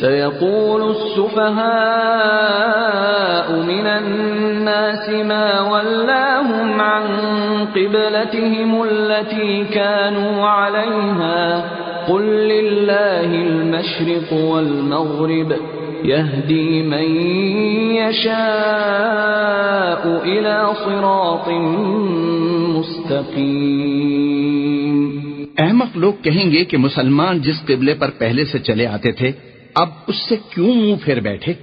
سيقول السفهاء من الناس ما ولاهم عن قبلتهم التي كانوا عليها قل لله المشرق والمغرب يهدي من يشاء إلى صراط مستقيم۔ احمق لوگ کہیں گے کہ مسلمان جس قبلے پر پہلے سے چلے آتے تھے اب اس سے کیوں منہ پھیر بیٹھے؟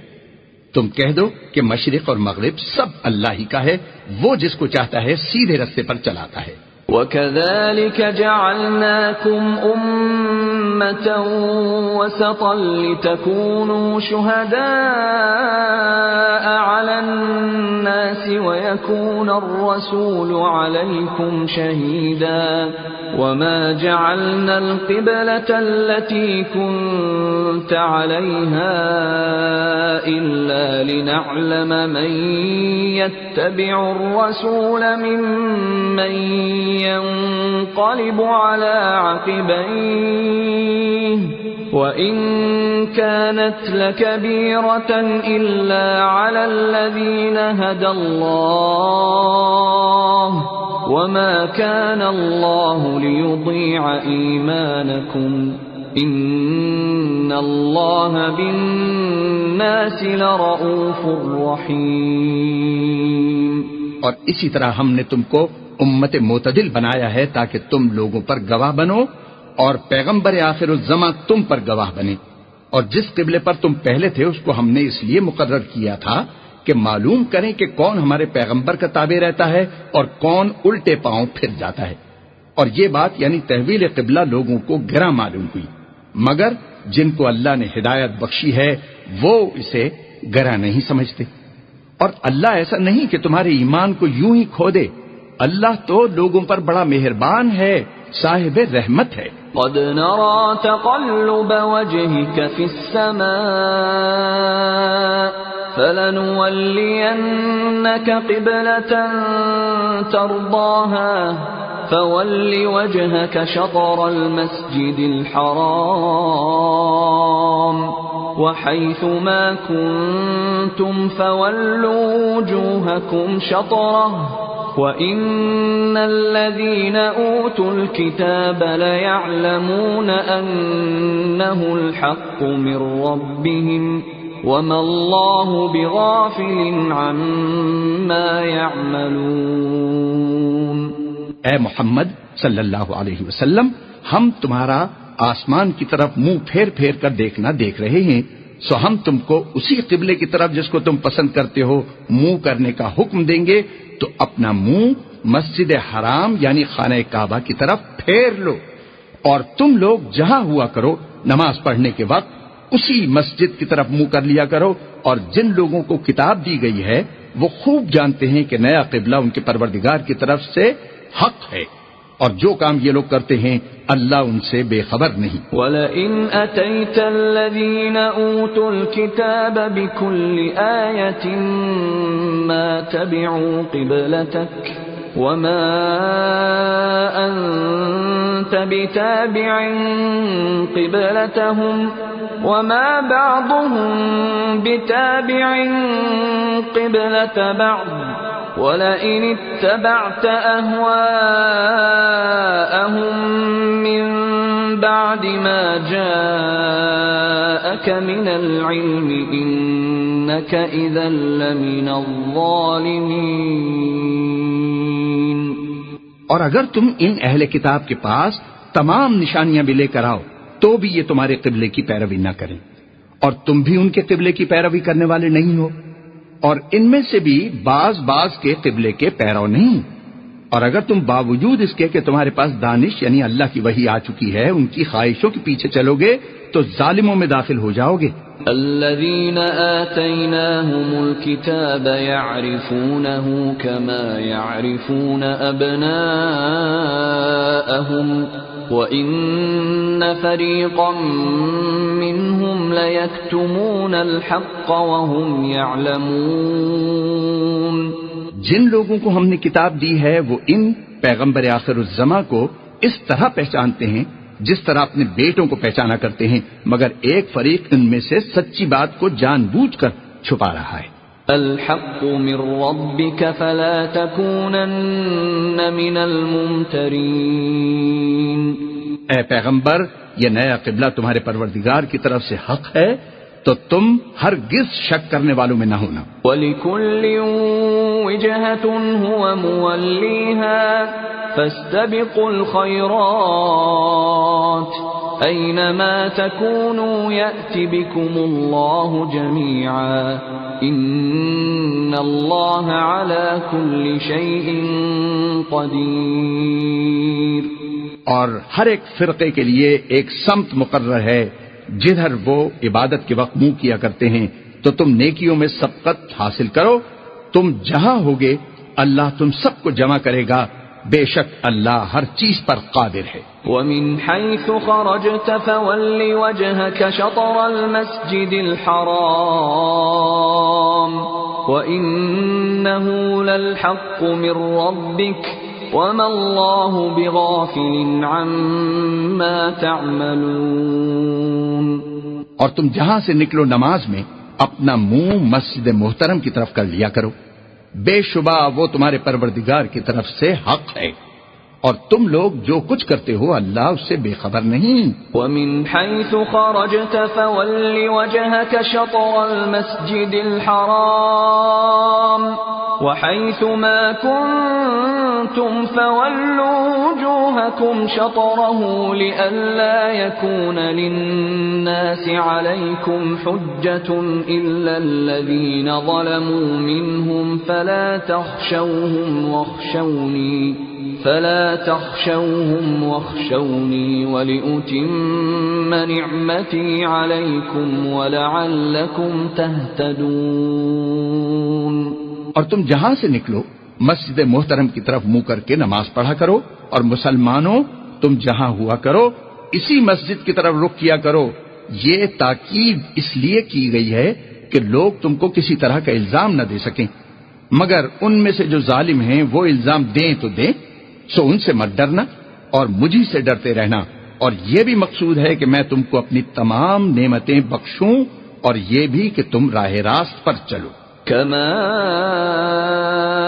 تم کہہ دو کہ مشرق اور مغرب سب اللہ ہی کا ہے، وہ جس کو چاہتا ہے سیدھے رستے پر چلاتا ہے۔ وَكَذَلِكَ جَعَلْنَاكُمْ أُمَّةً وَسَطًا لِتَكُونُوا شُهَدَاءَ عَلَى النَّاسِ وَيَكُونَ الرَّسُولُ عَلَيْكُمْ شَهِيدًا وَمَا جَعَلْنَا الْقِبْلَةَ الَّتِي كُنْتَ عَلَيْهَا إِلَّا لِنَعْلَمَ مَنْ يَتَّبِعُ الرَّسُولَ مِمَّنْ ينقلب على عقبيه وإن كانت لكبيرة إلا على الذين هدى الله وما كان الله ليضيع إيمانكم إن الله بالناس لرؤوف رحيم۔ اور اسی طرح ہم نے تم کو امت معتدل بنایا ہے تاکہ تم لوگوں پر گواہ بنو اور پیغمبر آخر الزماں تم پر گواہ بنے، اور جس قبلے پر تم پہلے تھے اس کو ہم نے اس لیے مقرر کیا تھا کہ معلوم کریں کہ کون ہمارے پیغمبر کا تابع رہتا ہے اور کون الٹے پاؤں پھر جاتا ہے۔ اور یہ بات یعنی تحویل قبلہ لوگوں کو گراں معلوم ہوئی، مگر جن کو اللہ نے ہدایت بخشی ہے وہ اسے گراں نہیں سمجھتے۔ اور اللہ ایسا نہیں کہ تمہارے ایمان کو یوں ہی کھو دے، اللہ تو لوگوں پر بڑا مہربان ہے، صاحب رحمت ہے۔ قد نرى تقلب وجهك في السماء فلنولينك قبلة ترضاها فول وجهك شطر المسجد الحرام وحيث ما كنتم فولوا وجوهكم شطره وَإِنَّ الَّذِينَ أُوتُوا الْكِتَابَ لَيَعْلَمُونَ أَنَّهُ الْحَقُّ مِنْ رَبِّهِمْ وَمَا اللَّهُ بِغَافِلٍ عَمَّا يَعْمَلُونَ۔ اے محمد صلی اللہ علیہ وسلم، ہم تمہارا آسمان کی طرف منہ پھیر پھیر کر دیکھنا دیکھ رہے ہیں، سو ہم تم کو اسی قبلے کی طرف جس کو تم پسند کرتے ہو منہ کرنے کا حکم دیں گے، تو اپنا منہ مسجد حرام یعنی خانہ کعبہ کی طرف پھیر لو، اور تم لوگ جہاں ہوا کرو نماز پڑھنے کے وقت اسی مسجد کی طرف منہ کر لیا کرو۔ اور جن لوگوں کو کتاب دی گئی ہے وہ خوب جانتے ہیں کہ نیا قبلہ ان کے پروردگار کی طرف سے حق ہے، اور جو کام یہ لوگ کرتے ہیں اللہ ان سے بے خبر نہیں۔ وَلَئِنْ أَتَيْتَ الَّذِينَ أُوتُوا الْكِتَابَ بِكُلِّ آيَةٍ مَا تَبِعُوا قِبْلَتَكَ وَمَا أَنْتَ بِتَابِعٍ قِبْلَتَهُمْ وَمَا بَعْضُهُمْ بِتَابِعٍ قِبْلَةَ بَعْضٍ وَلَئِنِ اتَّبَعْتَ أَهْوَاءَهُمْ مِنْ بَعْدِ مَا جَاءَكَ مِنَ الْعِلْمِ إِنَّكَ إِذًا لَمِنَ الظَّالِمِينَ۔ اور اگر تم ان اہل کتاب کے پاس تمام نشانیاں بھی لے کر آؤ تو بھی یہ تمہارے قبلے کی پیروی نہ کریں، اور تم بھی ان کے قبلے کی پیروی کرنے والے نہیں ہو، اور ان میں سے بھی بعض کے قبلے کے پیرو نہیں۔ اور اگر تم باوجود اس کے کہ تمہارے پاس دانش یعنی اللہ کی وحی آ چکی ہے ان کی خواہشوں کے پیچھے چلو گے تو ظالموں میں داخل ہو جاؤ گے۔ الذين آتيناهم الكتاب يعرفونه كما يعرفون أبناءهم وإن فريقا منهم ليكتمون الحق وهم يعلمون۔ جن لوگوں کو ہم نے کتاب دی ہے وہ ان پیغمبر آخر الزماں کو اس طرح پہچانتے ہیں جس طرح اپنے بیٹوں کو پہچانا کرتے ہیں، مگر ایک فریق ان میں سے سچی بات کو جان بوجھ کر چھپا رہا ہے۔ الحق من ربك فلا تكونن من الممترین۔ اے پیغمبر، یہ نیا قبلہ تمہارے پروردگار کی طرف سے حق ہے، تو تم ہرگز شک کرنے والوں میں نہ ہونا۔ وَلِكُلٍّ وِجْهَةٌ هُوَ مُوَلِّيهَا فَاسْتَبِقُوا الْخَيْرَاتِ أَيْنَمَا تَكُونُوا يَأْتِ بِكُمُ اللَّهُ جَمِيعًا إِنَّ اللَّهَ عَلَى كُلِّ شَيْءٍ قَدِيرٌ۔ اور ہر ایک فرقے کے لیے ایک سمت مقرر ہے جدھر وہ عبادت کے وقت منہ کیا کرتے ہیں، تو تم نیکیوں میں سبقت حاصل کرو۔ تم جہاں ہوگے اللہ تم سب کو جمع کرے گا، بے شک اللہ ہر چیز پر قادر ہے۔ وَمِنْ حَيْثُ خَرَجْتَ فَوَلِّ وَجْهَكَ شَطْرَ الْمَسْجِدِ الْحَرَامِ وَإِنَّهُ لَلْحَقُّ مِنْ رَبِّكَ وَمَا اللَّهُ بِغَافِلٍ عَمَّا تَعْمَلُونَ۔ اور تم جہاں سے نکلو نماز میں اپنا منہ مسجد محترم کی طرف کر لیا کرو، بے شبہ وہ تمہارے پروردگار کی طرف سے حق ہے، اور تم لوگ جو کچھ کرتے ہو اللہ اس سے بے خبر نہیں۔ وَمِنْ حَيْثُ خَرَجْتَ فَوَلِّ وَجْهَكَ شَطْرَ الْمَسْجِدِ الْحَرَامِ وَحَيْثُ مَا كُنْتُمْ فَوَلُّوا وُجُوهَكُمْ شَطْرَهُ لِئَلَّا يَكُونَ لِلنَّاسِ عَلَيْكُمْ حُجَّةٌ إِلَّا الَّذِينَ ظَلَمُوا مِنْهُمْ فَلَا تَخْشَوْهُمْ وَاخْشَوْنِي وَلِأُتِمَّ نِعْمَتِي عَلَيْكُمْ وَلَعَلَّكُمْ تَهْتَدُونَ۔ اور تم جہاں سے نکلو مسجد محترم کی طرف منہ کر کے نماز پڑھا کرو، اور مسلمانوں تم جہاں ہوا کرو اسی مسجد کی طرف رخ کیا کرو۔ یہ تاکید اس لیے کی گئی ہے کہ لوگ تم کو کسی طرح کا الزام نہ دے سکیں، مگر ان میں سے جو ظالم ہیں وہ الزام دیں تو دیں، سو ان سے مت ڈرنا اور مجھی سے ڈرتے رہنا، اور یہ بھی مقصود ہے کہ میں تم کو اپنی تمام نعمتیں بخشوں، اور یہ بھی کہ تم راہ راست پر چلو۔ كما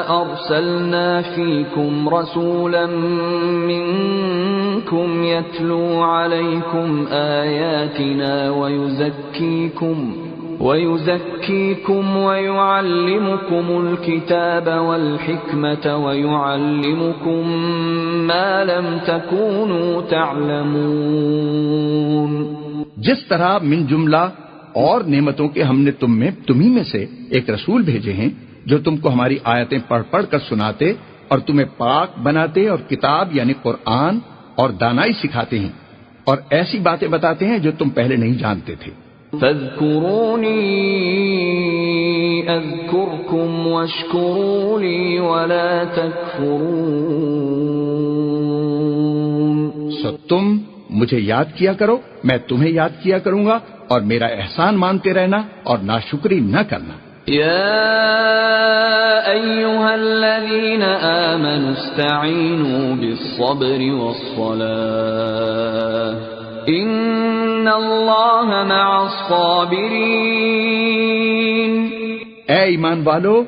أرسلنا فيكم رسولا منكم يتلو عليكم آياتنا ويزكيكم ويعلمكم الكتاب والحكمة ويعلمكم ما لم تكونوا تعلمون۔ جس طرح من جملہ اور نعمتوں کے ہم نے تمہیں میں سے ایک رسول بھیجے ہیں جو تم کو ہماری آیتیں پڑھ پڑھ کر سناتے اور تمہیں پاک بناتے اور کتاب یعنی قرآن اور دانائی سکھاتے ہیں اور ایسی باتیں بتاتے ہیں جو تم پہلے نہیں جانتے تھے۔ فاذکرونی اذکرکم واشکروا لی ولا تکفرون۔ سو تم مجھے یاد کیا کرو، میں تمہیں یاد کیا کروں گا، اور میرا احسان مانتے رہنا اور ناشکری نہ کرنا۔ یا ایھا الذین آمنوا استعینوا بالصبر والصلاۃ ان اللہ مع الصابرین۔ اے ایمان والو،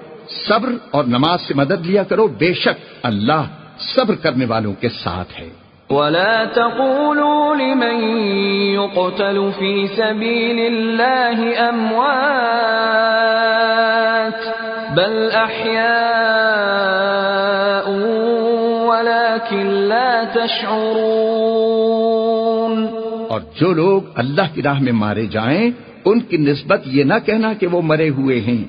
صبر اور نماز سے مدد لیا کرو، بے شک اللہ صبر کرنے والوں کے ساتھ ہے۔ ولا تقولوا لمن يقتل في سبيل الله أموات بل أحياء ولكن لا تشعرون۔ اور جو لوگ اللہ کی راہ میں مارے جائیں ان کی نسبت یہ نہ کہنا کہ وہ مرے ہوئے ہیں،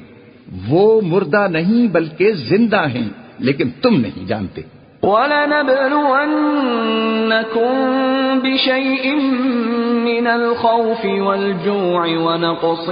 وہ مردہ نہیں بلکہ زندہ ہیں، لیکن تم نہیں جانتے۔ وَلَنَبْلُوَنَّكُمْ بِشَيْءٍ مِّنَ الْخَوْفِ وَالْجُوعِ وَنَقْصٍ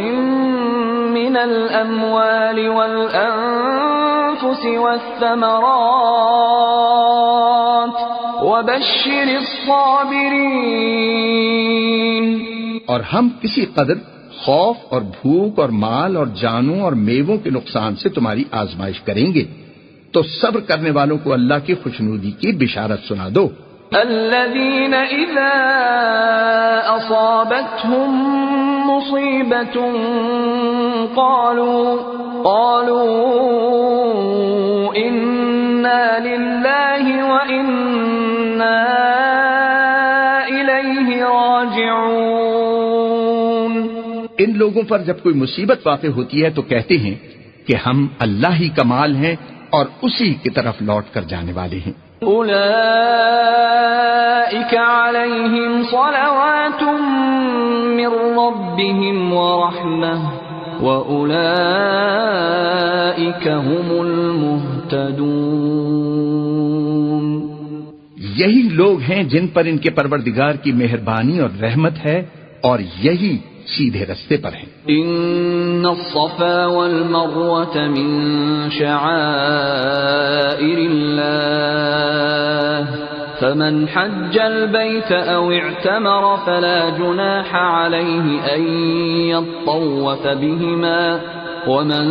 مِّنَ الْأَمْوَالِ وَالْأَنفُسِ وَالثَّمَرَاتِ وَبَشِّرِ الصَّابِرِينَ۔ اور ہم کسی قدر خوف اور بھوک اور مال اور جانوں اور میووں کے نقصان سے تمہاری آزمائش کریں گے، تو صبر کرنے والوں کو اللہ کی خوشنودی کی بشارت سنا دو۔ الذين إذا أصابتهم مصيبة قالوا إنا لله وإنا إليه راجعون. ان لوگوں پر جب کوئی مصیبت واقع ہوتی ہے تو کہتے ہیں کہ ہم اللہ ہی کا مال ہیں اور اسی کی طرف لوٹ کر جانے والے ہیں. أولئك عليهم صلوات من ربهم ورحمة وأولئك هم المهتدون. یہی لوگ ہیں جن پر ان کے پروردگار کی مہربانی اور رحمت ہے اور یہی سیدھے رستے پر ہیں. ان الصفا والمروة من شعائر الله فمن حج البيت او اعتمر فلا جناح عليه ان يطوف بهما ومن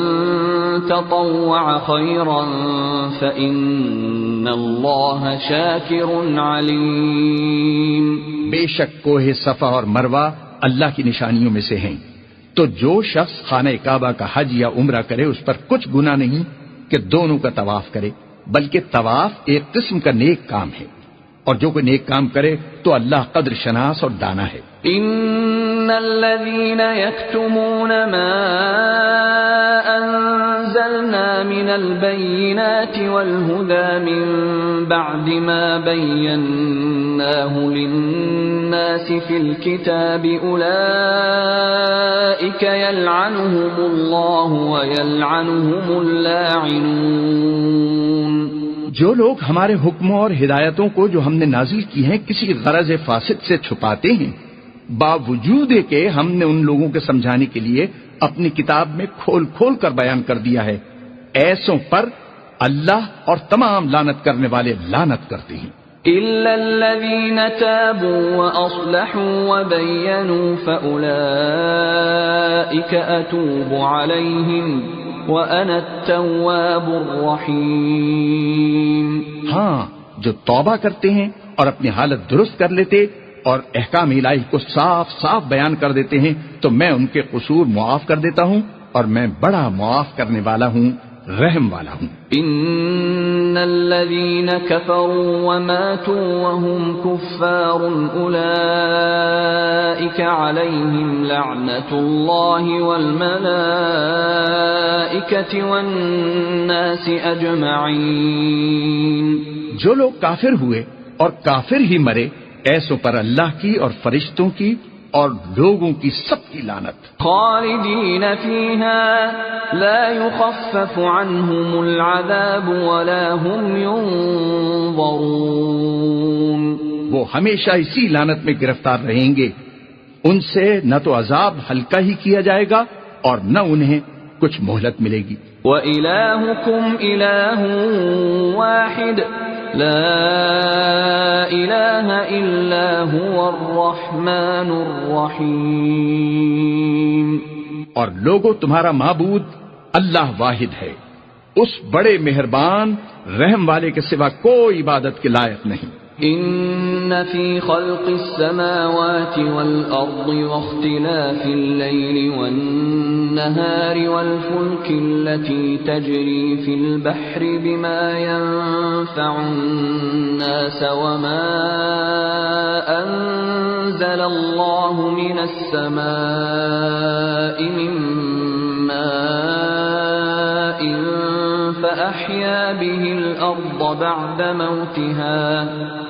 تطوع خيرا فإن الله شاكر عليم. بے شک کوہ صفا اور مروہ اللہ کی نشانیوں میں سے ہیں، تو جو شخص خانہ کعبہ کا حج یا عمرہ کرے اس پر کچھ گناہ نہیں کہ دونوں کا طواف کرے، بلکہ طواف ایک قسم کا نیک کام ہے، اور جو کوئی نیک کام کرے تو اللہ قدر شناس اور دانا ہے. ان الذين يكتمون ما انزلنا من البينات والهدى من بعد ما بيناه للناس في الكتاب اولئك يلعنهم الله ويلعنهم اللاعنون. جو لوگ ہمارے حکموں اور ہدایتوں کو جو ہم نے نازل کی ہیں کسی غرض فاسد سے چھپاتے ہیں، باوجود کہ ہم نے ان لوگوں کے سمجھانے کے لیے اپنی کتاب میں کھول کھول کر بیان کر دیا ہے، ایسوں پر اللہ اور تمام لعنت کرنے والے لعنت کرتے ہیں. إلا الذين تابوا وأصلحوا وبينوا فأولئك أتوب عليهم وأنا التواب الرحيم. ہاں، جو توبہ کرتے ہیں اور اپنی حالت درست کر لیتے اور احکام الہی کو صاف صاف بیان کر دیتے ہیں تو میں ان کے قصور معاف کر دیتا ہوں اور میں بڑا معاف کرنے والا ہوں، رحم والا ہوں. ان الذين كفروا وماتوا وهم كفار اولئك عليهم لعنة الله والملائكة والناس اجمعين. جو لوگ کافر ہوئے اور کافر ہی مرے ایسوں پر اللہ کی اور فرشتوں کی اور لوگوں کی سب کی لعنت. خالدین فیہا لا یخفف عنہم العذاب ولا هم ینظرون. وہ ہمیشہ اسی لعنت میں گرفتار رہیں گے، ان سے نہ تو عذاب ہلکا ہی کیا جائے گا اور نہ انہیں کچھ مہلت ملے گی. وَإِلَٰهُكُمْ إِلَٰهٌ وَاحِدٌ لا الہ الا هو الرحمن الرحیم. اور لوگو تمہارا معبود اللہ واحد ہے، اس بڑے مہربان رحم والے کے سوا کوئی عبادت کے لائق نہیں. ان فی خلق السماوات والارض واختلاف الليل والنهار والفلك التي تجري في البحر بما ينفع الناس وما انزل الله من السماء من ماء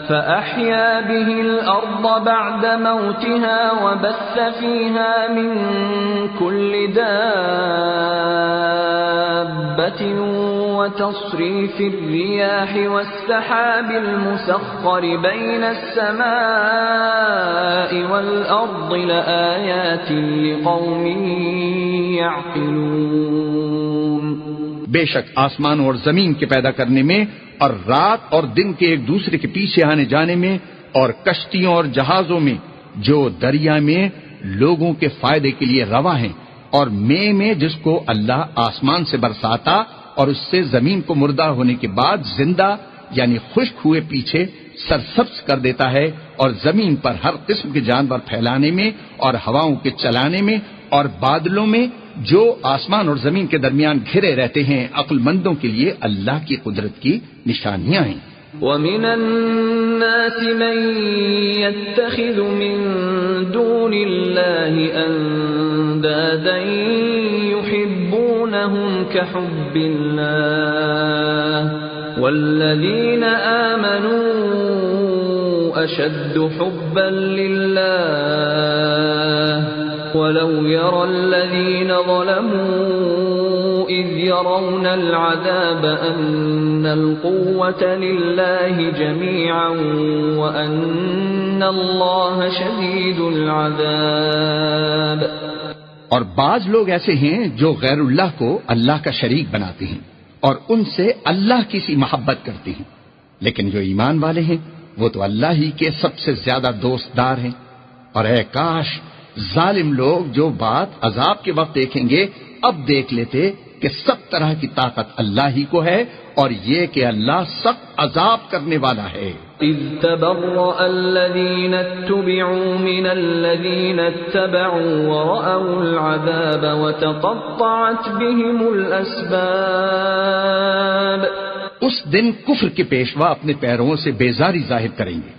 فأحيا به الأرض بعد موتها وبث فيها من كل دابة وتصريف الرياح والسحاب المسخر بين السماء والأرض لآيات لقوم يعقلون. بے شک آسمان اور زمین کے پیدا کرنے میں اور رات اور دن کے ایک دوسرے کے پیچھے آنے جانے میں اور کشتیوں اور جہازوں میں جو دریا میں لوگوں کے فائدے کے لیے روا ہیں اور میں جس کو اللہ آسمان سے برساتا اور اس سے زمین کو مردہ ہونے کے بعد زندہ یعنی خشک ہوئے پیچھے سرسبز کر دیتا ہے اور زمین پر ہر قسم کے جانور پھیلانے میں اور ہواؤں کے چلانے میں اور بادلوں میں جو آسمان اور زمین کے درمیان گھرے رہتے ہیں، عقل مندوں کے لیے اللہ کی قدرت کی نشانیاں ہیں۔ وَمِنَ النَّاسِ مَن يَتَّخِذُ مِن دُونِ اللَّهِ أَندَادًا يُحِبُّونَهُمْ كَحُبِّ اللَّهِ وَالَّذِينَ آمَنُوا أَشَدُّ حُبًّا لِلَّهِ وَلَوْ يَرَى الَّذِينَ ظَلَمُوا إِذْ يَرَوْنَ الْعَذَابَ أَنَّ الْقُوَّةَ لِلَّهِ جَمِيعًا وَأَنَّ اللَّهَ شَدِيدُ الْعَذَابِ۔ اور بعض لوگ ایسے ہیں جو غیر اللہ کو اللہ کا شریک بناتے ہیں اور ان سے اللہ کی سی محبت کرتے ہیں، لیکن جو ایمان والے ہیں وہ تو اللہ ہی کے سب سے زیادہ دوست دار ہیں۔ اور اے کاش ظالم لوگ جو بات عذاب کے وقت دیکھیں گے اب دیکھ لیتے کہ سب طرح کی طاقت اللہ ہی کو ہے اور یہ کہ اللہ سخت عذاب کرنے والا ہے۔ اذ تبرأ الذین اتبعوا من الذین اتبعوا ورأوا العذاب وتقطعت بهم الاسباب۔ اس دن کفر کے پیشوا اپنے پیروں سے بیزاری ظاہر کریں گے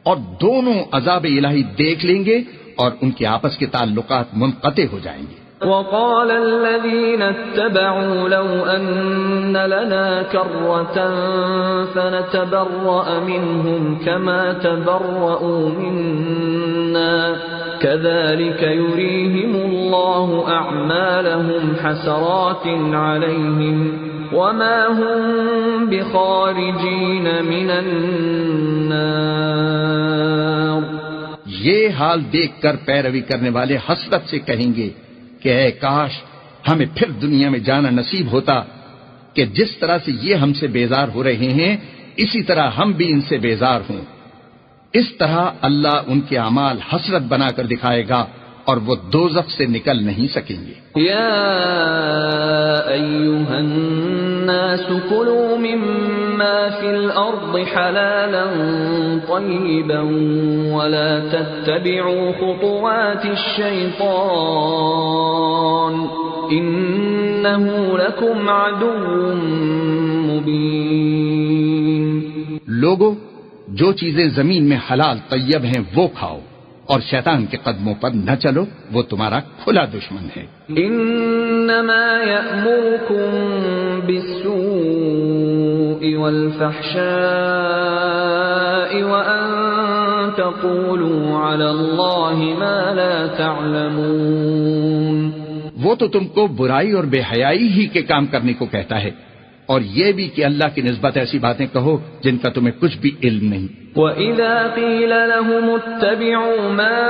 اور دونوں عذاب الہی دیکھ لیں گے اور ان کے آپس کے تعلقات منقطع ہو جائیں گے۔ وقال الذين اتبعوا لو أن لنا كرة فنتبرأ منهم كما تبرؤوا منا كذلك يريهم الله أعمالهم حسرات عليهم وما هم بخارجين من النار۔ یہ حال دیکھ کر پیروی کرنے والے حسرت سے کہیں گے کہ اے کاش ہمیں پھر دنیا میں جانا نصیب ہوتا کہ جس طرح سے یہ ہم سے بیزار ہو رہے ہیں اسی طرح ہم بھی ان سے بیزار ہوں۔ اس طرح اللہ ان کے اعمال حسرت بنا کر دکھائے گا اور وہ دوزخ سے نکل نہیں سکیں گے۔ یا ایھا الناس کلوا مما فی الارض حلالا طیبا ولا تتبعوا خطوات الشیطان انہ لکم عدو مبین۔ لوگو جو چیزیں زمین میں حلال طیب ہیں وہ کھاؤ اور شیطان کے قدموں پر نہ چلو، وہ تمہارا کھلا دشمن ہے۔ انما یأمرکم بالسوء والفحشاء وان تقولوا علی اللہ ما لا تعلمون۔ وہ تو تم کو برائی اور بے حیائی ہی کے کام کرنے کو کہتا ہے اور یہ بھی کہ اللہ کی نسبت ایسی باتیں کہو جن کا تمہیں کچھ بھی علم نہیں۔ وَإِذَا قِيلَ لَهُمُ اتَّبِعُوا مَا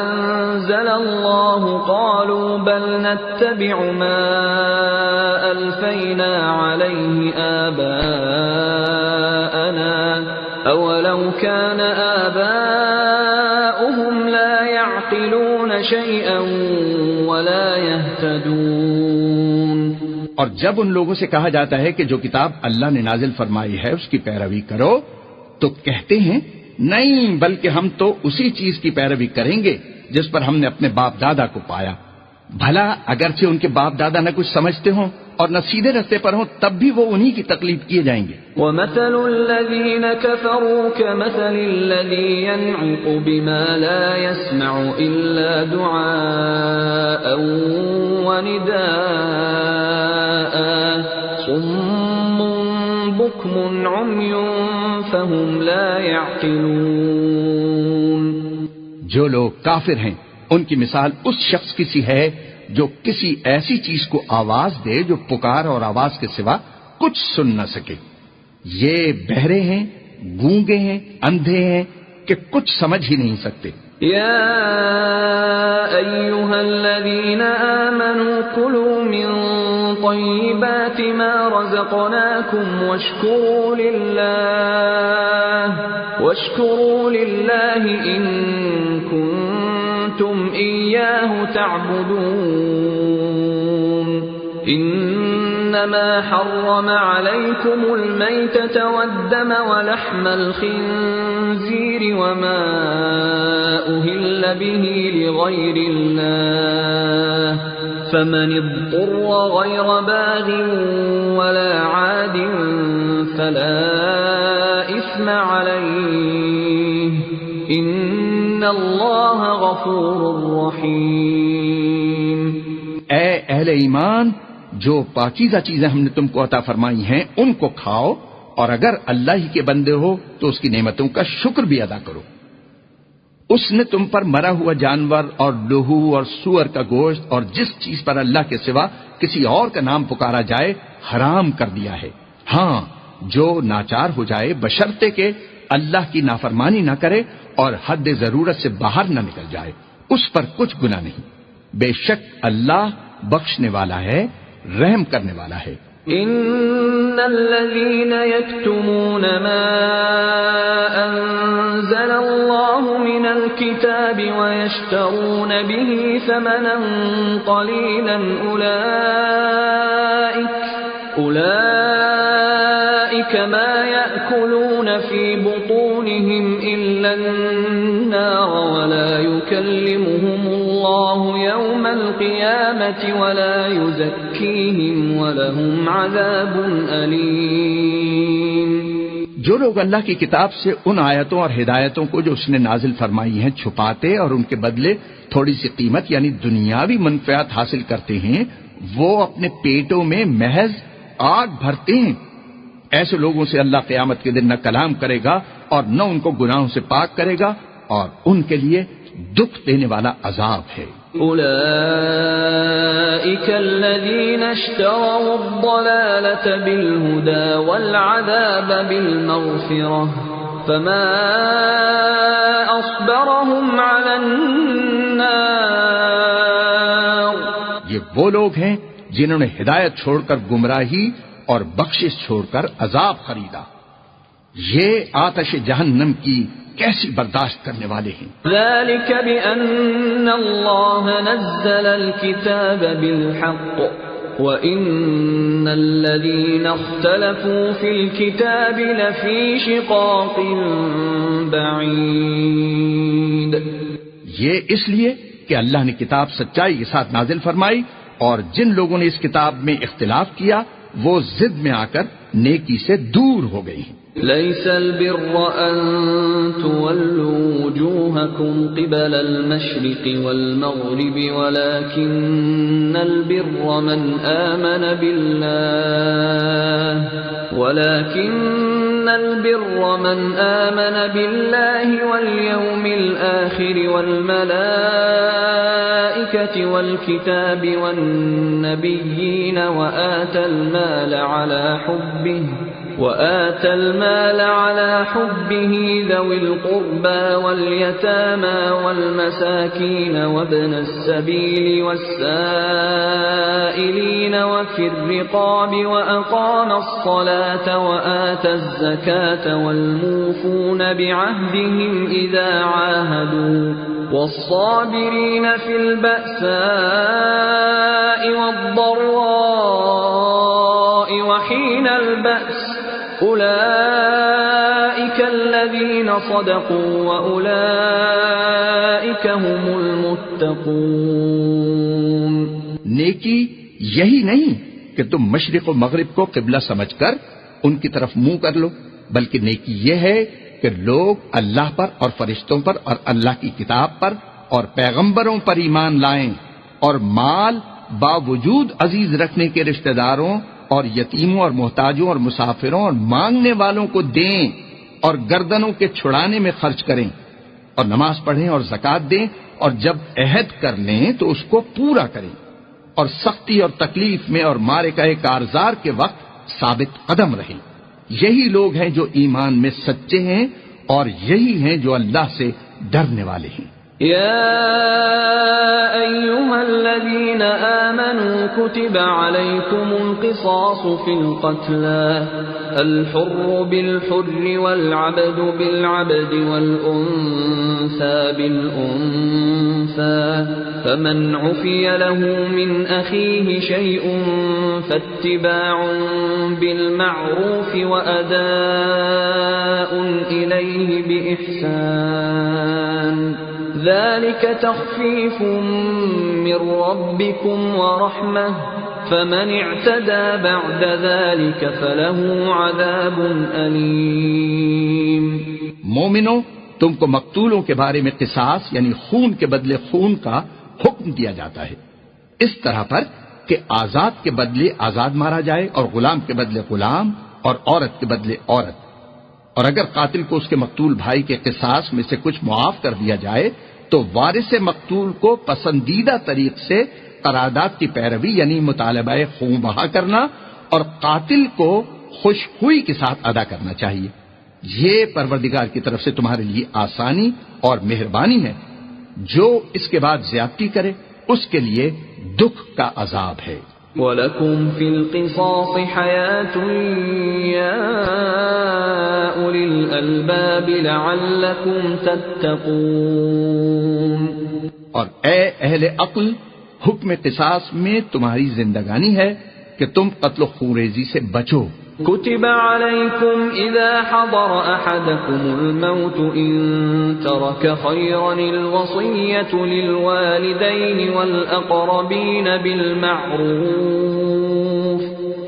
أَنزَلَ اللَّهُ قَالُوا بَلْ نَتَّبِعُ مَا أَلْفَيْنَا عَلَيْهِ آبَاءَنَا أَوَلَوْ كَانَ آبَاؤُهُمْ لَا يَعْقِلُونَ شَيْئًا وَلَا يَهْتَدُونَ۔ اور جب ان لوگوں سے کہا جاتا ہے کہ جو کتاب اللہ نے نازل فرمائی ہے اس کی پیروی کرو تو کہتے ہیں نہیں، بلکہ ہم تو اسی چیز کی پیروی کریں گے جس پر ہم نے اپنے باپ دادا کو پایا۔ بھلا اگرچہ ان کے باپ دادا نہ کچھ سمجھتے ہوں اور نہ سیدھے رستے پر ہوں تب بھی وہ انہی کی تقلید کیے جائیں گے۔ وَمَثَلُ الَّذِينَ كَفَرُوا كَمَثَلِ الَّذِي يَنْعِقُ بِمَا لَا يَسْمَعُ إِلَّا دُعَاءً وَنِدَاءً صُمٌّ بُكْمٌ عُمْيٌ فَهُمْ لَا يَعْقِلُونَ۔ جو لوگ کافر ہیں ان کی مثال اس شخص کی سی ہے جو کسی ایسی چیز کو آواز دے جو پکار اور آواز کے سوا کچھ سن نہ سکے۔ یہ بہرے ہیں، گونگے ہیں، اندھے ہیں کہ کچھ سمجھ ہی نہیں سکتے۔ یا ایھا الذین آمنوا کلوا من طیبات ما رزقناکم واشکروا للہ ان کنتم ایاہ تعبدون۔ إنما حرم عليكم الميتة والدم ولحم الخنزير وما أهل به لغير الله فمن اضطر غير باغ ولا عاد فلا إثم عليه إن الله غفور رحيم۔ اے اہل ایمان، جو پاکیزہ چیزیں ہم نے تم کو عطا فرمائی ہیں ان کو کھاؤ، اور اگر اللہ ہی کے بندے ہو تو اس کی نعمتوں کا شکر بھی ادا کرو۔ اس نے تم پر مرا ہوا جانور اور لہو اور سور کا گوشت اور جس چیز پر اللہ کے سوا کسی اور کا نام پکارا جائے حرام کر دیا ہے۔ ہاں، جو ناچار ہو جائے بشرطے کہ اللہ کی نافرمانی نہ کرے اور حد ضرورت سے باہر نہ نکل جائے، اس پر کچھ گناہ نہیں۔ بے شک اللہ بخشنے والا ہے، رحم کرنے والا ہے۔ ان الذين يكتمون ما انزل الله من الكتاب ويشترون به ثمنا قليلا اولئك ما يأكلون في بطونهم الا النار ولا يكلمهم الله يوم القيامة ولا يزكيهم ولهم عذاب أليم۔ جو لوگ اللہ کی کتاب سے ان آیتوں اور ہدایتوں کو جو اس نے نازل فرمائی ہیں چھپاتے اور ان کے بدلے تھوڑی سی قیمت یعنی دنیاوی منفعت حاصل کرتے ہیں، وہ اپنے پیٹوں میں محض آگ بھرتے ہیں۔ ایسے لوگوں سے اللہ قیامت کے دن نہ کلام کرے گا اور نہ ان کو گناہوں سے پاک کرے گا، اور ان کے لیے دکھ دینے والا عذاب ہے۔ أولئك الذين اشتروا الضلالة بالهدى والعذاب بالمغفرة فما أصبرهم على النار۔ یہ وہ لوگ ہیں جنہوں نے ہدایت چھوڑ کر گمراہی اور بخشش چھوڑ کر عذاب خریدا، یہ آتش جہنم کی کیسی برداشت کرنے والے ہیں۔ ذلك بأن الله نزل الكتاب بالحق وإن الذين اختلفوا في الكتاب لفي شقاق بعيد۔ یہ اس لیے کہ اللہ نے کتاب سچائی کے ساتھ نازل فرمائی، اور جن لوگوں نے اس کتاب میں اختلاف کیا وہ ضد میں آ کر نیکی سے دور ہو گئی ہیں۔ ليس البر أن تولوا وجوهكم قبل المشرق والمغرب ولكن البر من آمن بالله واليوم الآخر والملائكة والكتاب والنبيين وآتى المال على حبه ذوي القربى واليتامى والمساكين وابن السبيل والسائلين وفي الرقاب وأقام الصلاة وآتى الزكاة والموفون بعهدهم إذا عاهدوا والصابرين في البأساء والضراء وحين البأس أولئك الذين صدقوا وأولئك هم المتقون۔ نیکی یہی نہیں کہ تم مشرق و مغرب کو قبلہ سمجھ کر ان کی طرف منہ کر لو، بلکہ نیکی یہ ہے کہ لوگ اللہ پر اور فرشتوں پر اور اللہ کی کتاب پر اور پیغمبروں پر ایمان لائیں، اور مال باوجود عزیز رکھنے کے رشتہ داروں اور یتیموں اور محتاجوں اور مسافروں اور مانگنے والوں کو دیں، اور گردنوں کے چھڑانے میں خرچ کریں، اور نماز پڑھیں اور زکوٰۃ دیں، اور جب عہد کر لیں تو اس کو پورا کریں، اور سختی اور تکلیف میں اور مارے گئے کارزار کے وقت ثابت قدم رہیں۔ یہی لوگ ہیں جو ایمان میں سچے ہیں، اور یہی ہیں جو اللہ سے ڈرنے والے ہیں۔ يا أيها الذين آمنوا كتب عليكم القصاص في القتلى الحر بالحر والعبد بالعبد والأنثى بالأنثى فمن عفي له من أخيه شيء فاتباع بالمعروف وأداء إليه بإحسان ذلك تخفيف من ربكم ورحمة فمن اعتدى بعد ذلك فله عذاب أليم. مومنو، تم کو مقتولوں کے بارے میں قصاص یعنی خون کے بدلے خون کا حکم دیا جاتا ہے، اس طرح پر کہ آزاد کے بدلے آزاد مارا جائے اور غلام کے بدلے غلام اور عورت کے بدلے عورت. اور اگر قاتل کو اس کے مقتول بھائی کے قصاص میں سے کچھ معاف کر دیا جائے تو وارث مقتول کو پسندیدہ طریق سے قرارداد کی پیروی یعنی مطالبہ خون بہا کرنا اور قاتل کو خوش ہوئی کے ساتھ ادا کرنا چاہیے. یہ پروردگار کی طرف سے تمہارے لیے آسانی اور مہربانی ہے. جو اس کے بعد زیادتی کرے اس کے لیے دکھ کا عذاب ہے. وَلَكُمْ فِي الْقِصَاصِ حَيَاةٌ يَا أُولِي الْأَلْبَابِ لَعَلَّكُمْ تَتَّقُونَ. اور اے اہل عقل، حکم قصاص میں تمہاری زندگانی ہے کہ تم قتل و خونریزی سے بچو. كتب عليكم إذا حضر أحدكم الموت إن ترك خيرا الوصية للوالدين والأقربين بالمعروف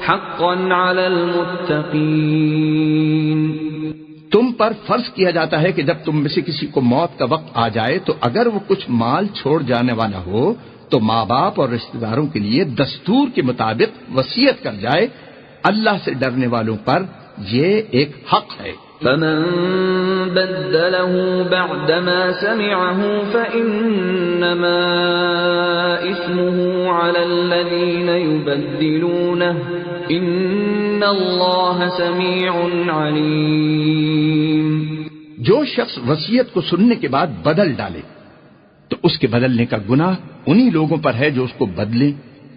حقا على المتقين. تم پر فرض کیا جاتا ہے کہ جب تم میں سے کسی کو موت کا وقت آ جائے تو اگر وہ کچھ مال چھوڑ جانے والا ہو تو ماں باپ اور رشتہ داروں کے لیے دستور کے مطابق وصیت کر جائے. اللہ سے ڈرنے والوں پر یہ ایک حق ہے. فمن بدله بعدما سمعه فإنما إثمه على الذين يبدلونه إن الله سميع عليم. جو شخص وصیت کو سننے کے بعد بدل ڈالے تو اس کے بدلنے کا گناہ انہی لوگوں پر ہے جو اس کو بدلیں،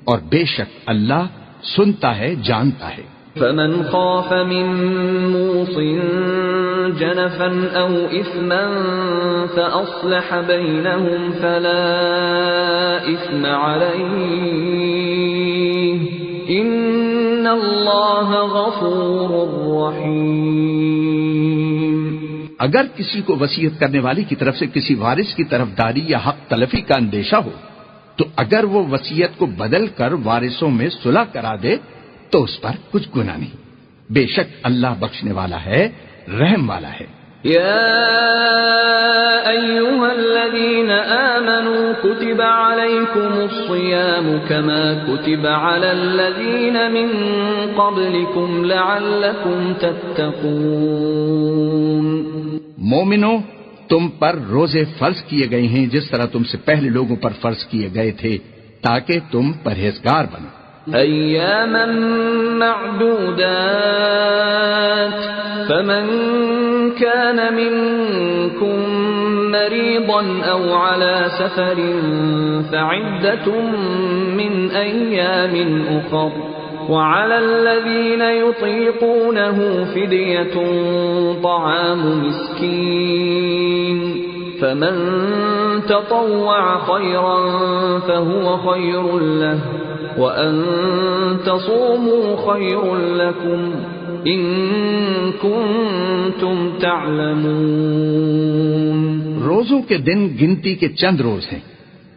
اور بے شک اللہ سنتا ہے، جانتا ہے. فمن خاف من موص جنفا او اثما فاصلح بينهم فلا اثم عليه ان الله غفور رحيم. اگر کسی کو وصیت کرنے والی کی طرف سے کسی وارث کی طرفداری یا حق تلفی کا اندیشہ ہو تو اگر وہ وصیت کو بدل کر وارثوں میں صلح کرا دے تو اس پر کچھ گناہ نہیں. بے شک اللہ بخشنے والا ہے، رحم والا ہے. یا ایھا الذین آمنوا کتب علیکم الصیام کما کتب علی الذین من قبلکم لعلکم تتقون. مومنو، تم پر روزے فرض کیے گئے ہیں جس طرح تم سے پہلے لوگوں پر فرض کیے گئے تھے تاکہ تم پرہیزگار بنو. ایاما معدودات فمن كان منكم مريضا او على سفر فعدة من ايام اخر وعلى الذين يطيقونه فدية طعام مسكين فمن تطوع خيرا فهو خير له وأن تصوموا خير لكم إن كنتم تعلمون. روزوں کے دن گنتی کے چند روز ہیں،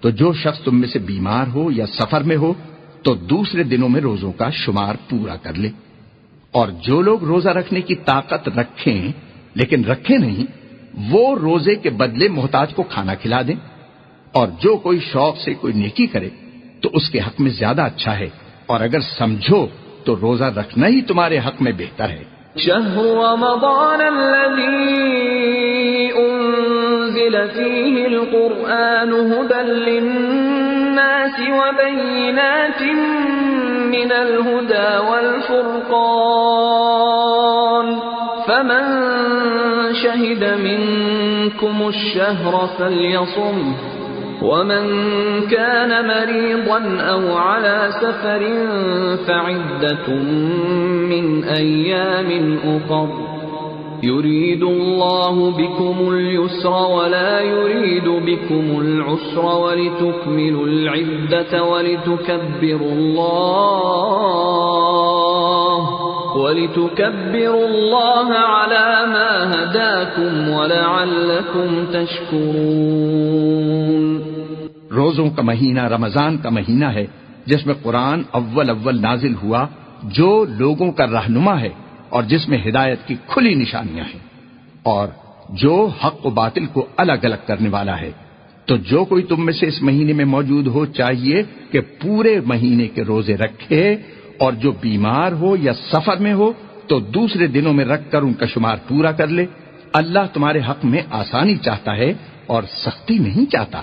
تو جو شخص تم میں سے بیمار ہو یا سفر میں ہو تو دوسرے دنوں میں روزوں کا شمار پورا کر لے. اور جو لوگ روزہ رکھنے کی طاقت رکھیں لیکن رکھے نہیں، وہ روزے کے بدلے محتاج کو کھانا کھلا دیں. اور جو کوئی شوق سے کوئی نیکی کرے تو اس کے حق میں زیادہ اچھا ہے، اور اگر سمجھو تو روزہ رکھنا ہی تمہارے حق میں بہتر ہے. شهر رمضان الذي أنزل فيه القرآن هدى للناس وبينات من الهدى والفرقان فمن شهد منكم الشهر فليصمه ومن كان مريضا أو على سفر فعدة من أيام أخر يريد الله بكم اليسر ولا يريد بكم العسر ولتكملوا العدة ولتكبروا الله على ما هداكم ولعلكم تشكرون. روزوں کا مہینہ رمضان کا مہینہ ہے جس میں قرآن اول نازل ہوا، جو لوگوں کا رہنما ہے اور جس میں ہدایت کی کھلی نشانیاں ہیں، اور جو حق و باطل کو الگ الگ کرنے والا ہے. تو جو کوئی تم میں سے اس مہینے میں موجود ہو چاہیے کہ پورے مہینے کے روزے رکھے، اور جو بیمار ہو یا سفر میں ہو تو دوسرے دنوں میں رکھ کر ان کا شمار پورا کر لے. اللہ تمہارے حق میں آسانی چاہتا ہے اور سختی نہیں چاہتا.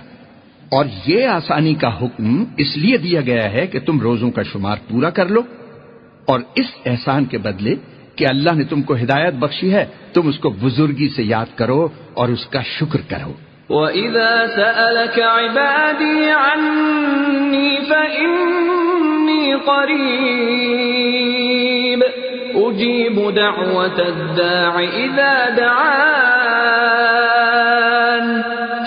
اور یہ آسانی کا حکم اس لیے دیا گیا ہے کہ تم روزوں کا شمار پورا کر لو، اور اس احسان کے بدلے کہ اللہ نے تم کو ہدایت بخشی ہے تم اس کو بزرگی سے یاد کرو اور اس کا شکر کرو. وَإِذَا سَأَلَكَ عِبَادِي عَنِّي فَإِنِّي قَرِيبٌ أُجِيبُ دَعْوَةَ الدَّاعِ إِذَا دَعَانِ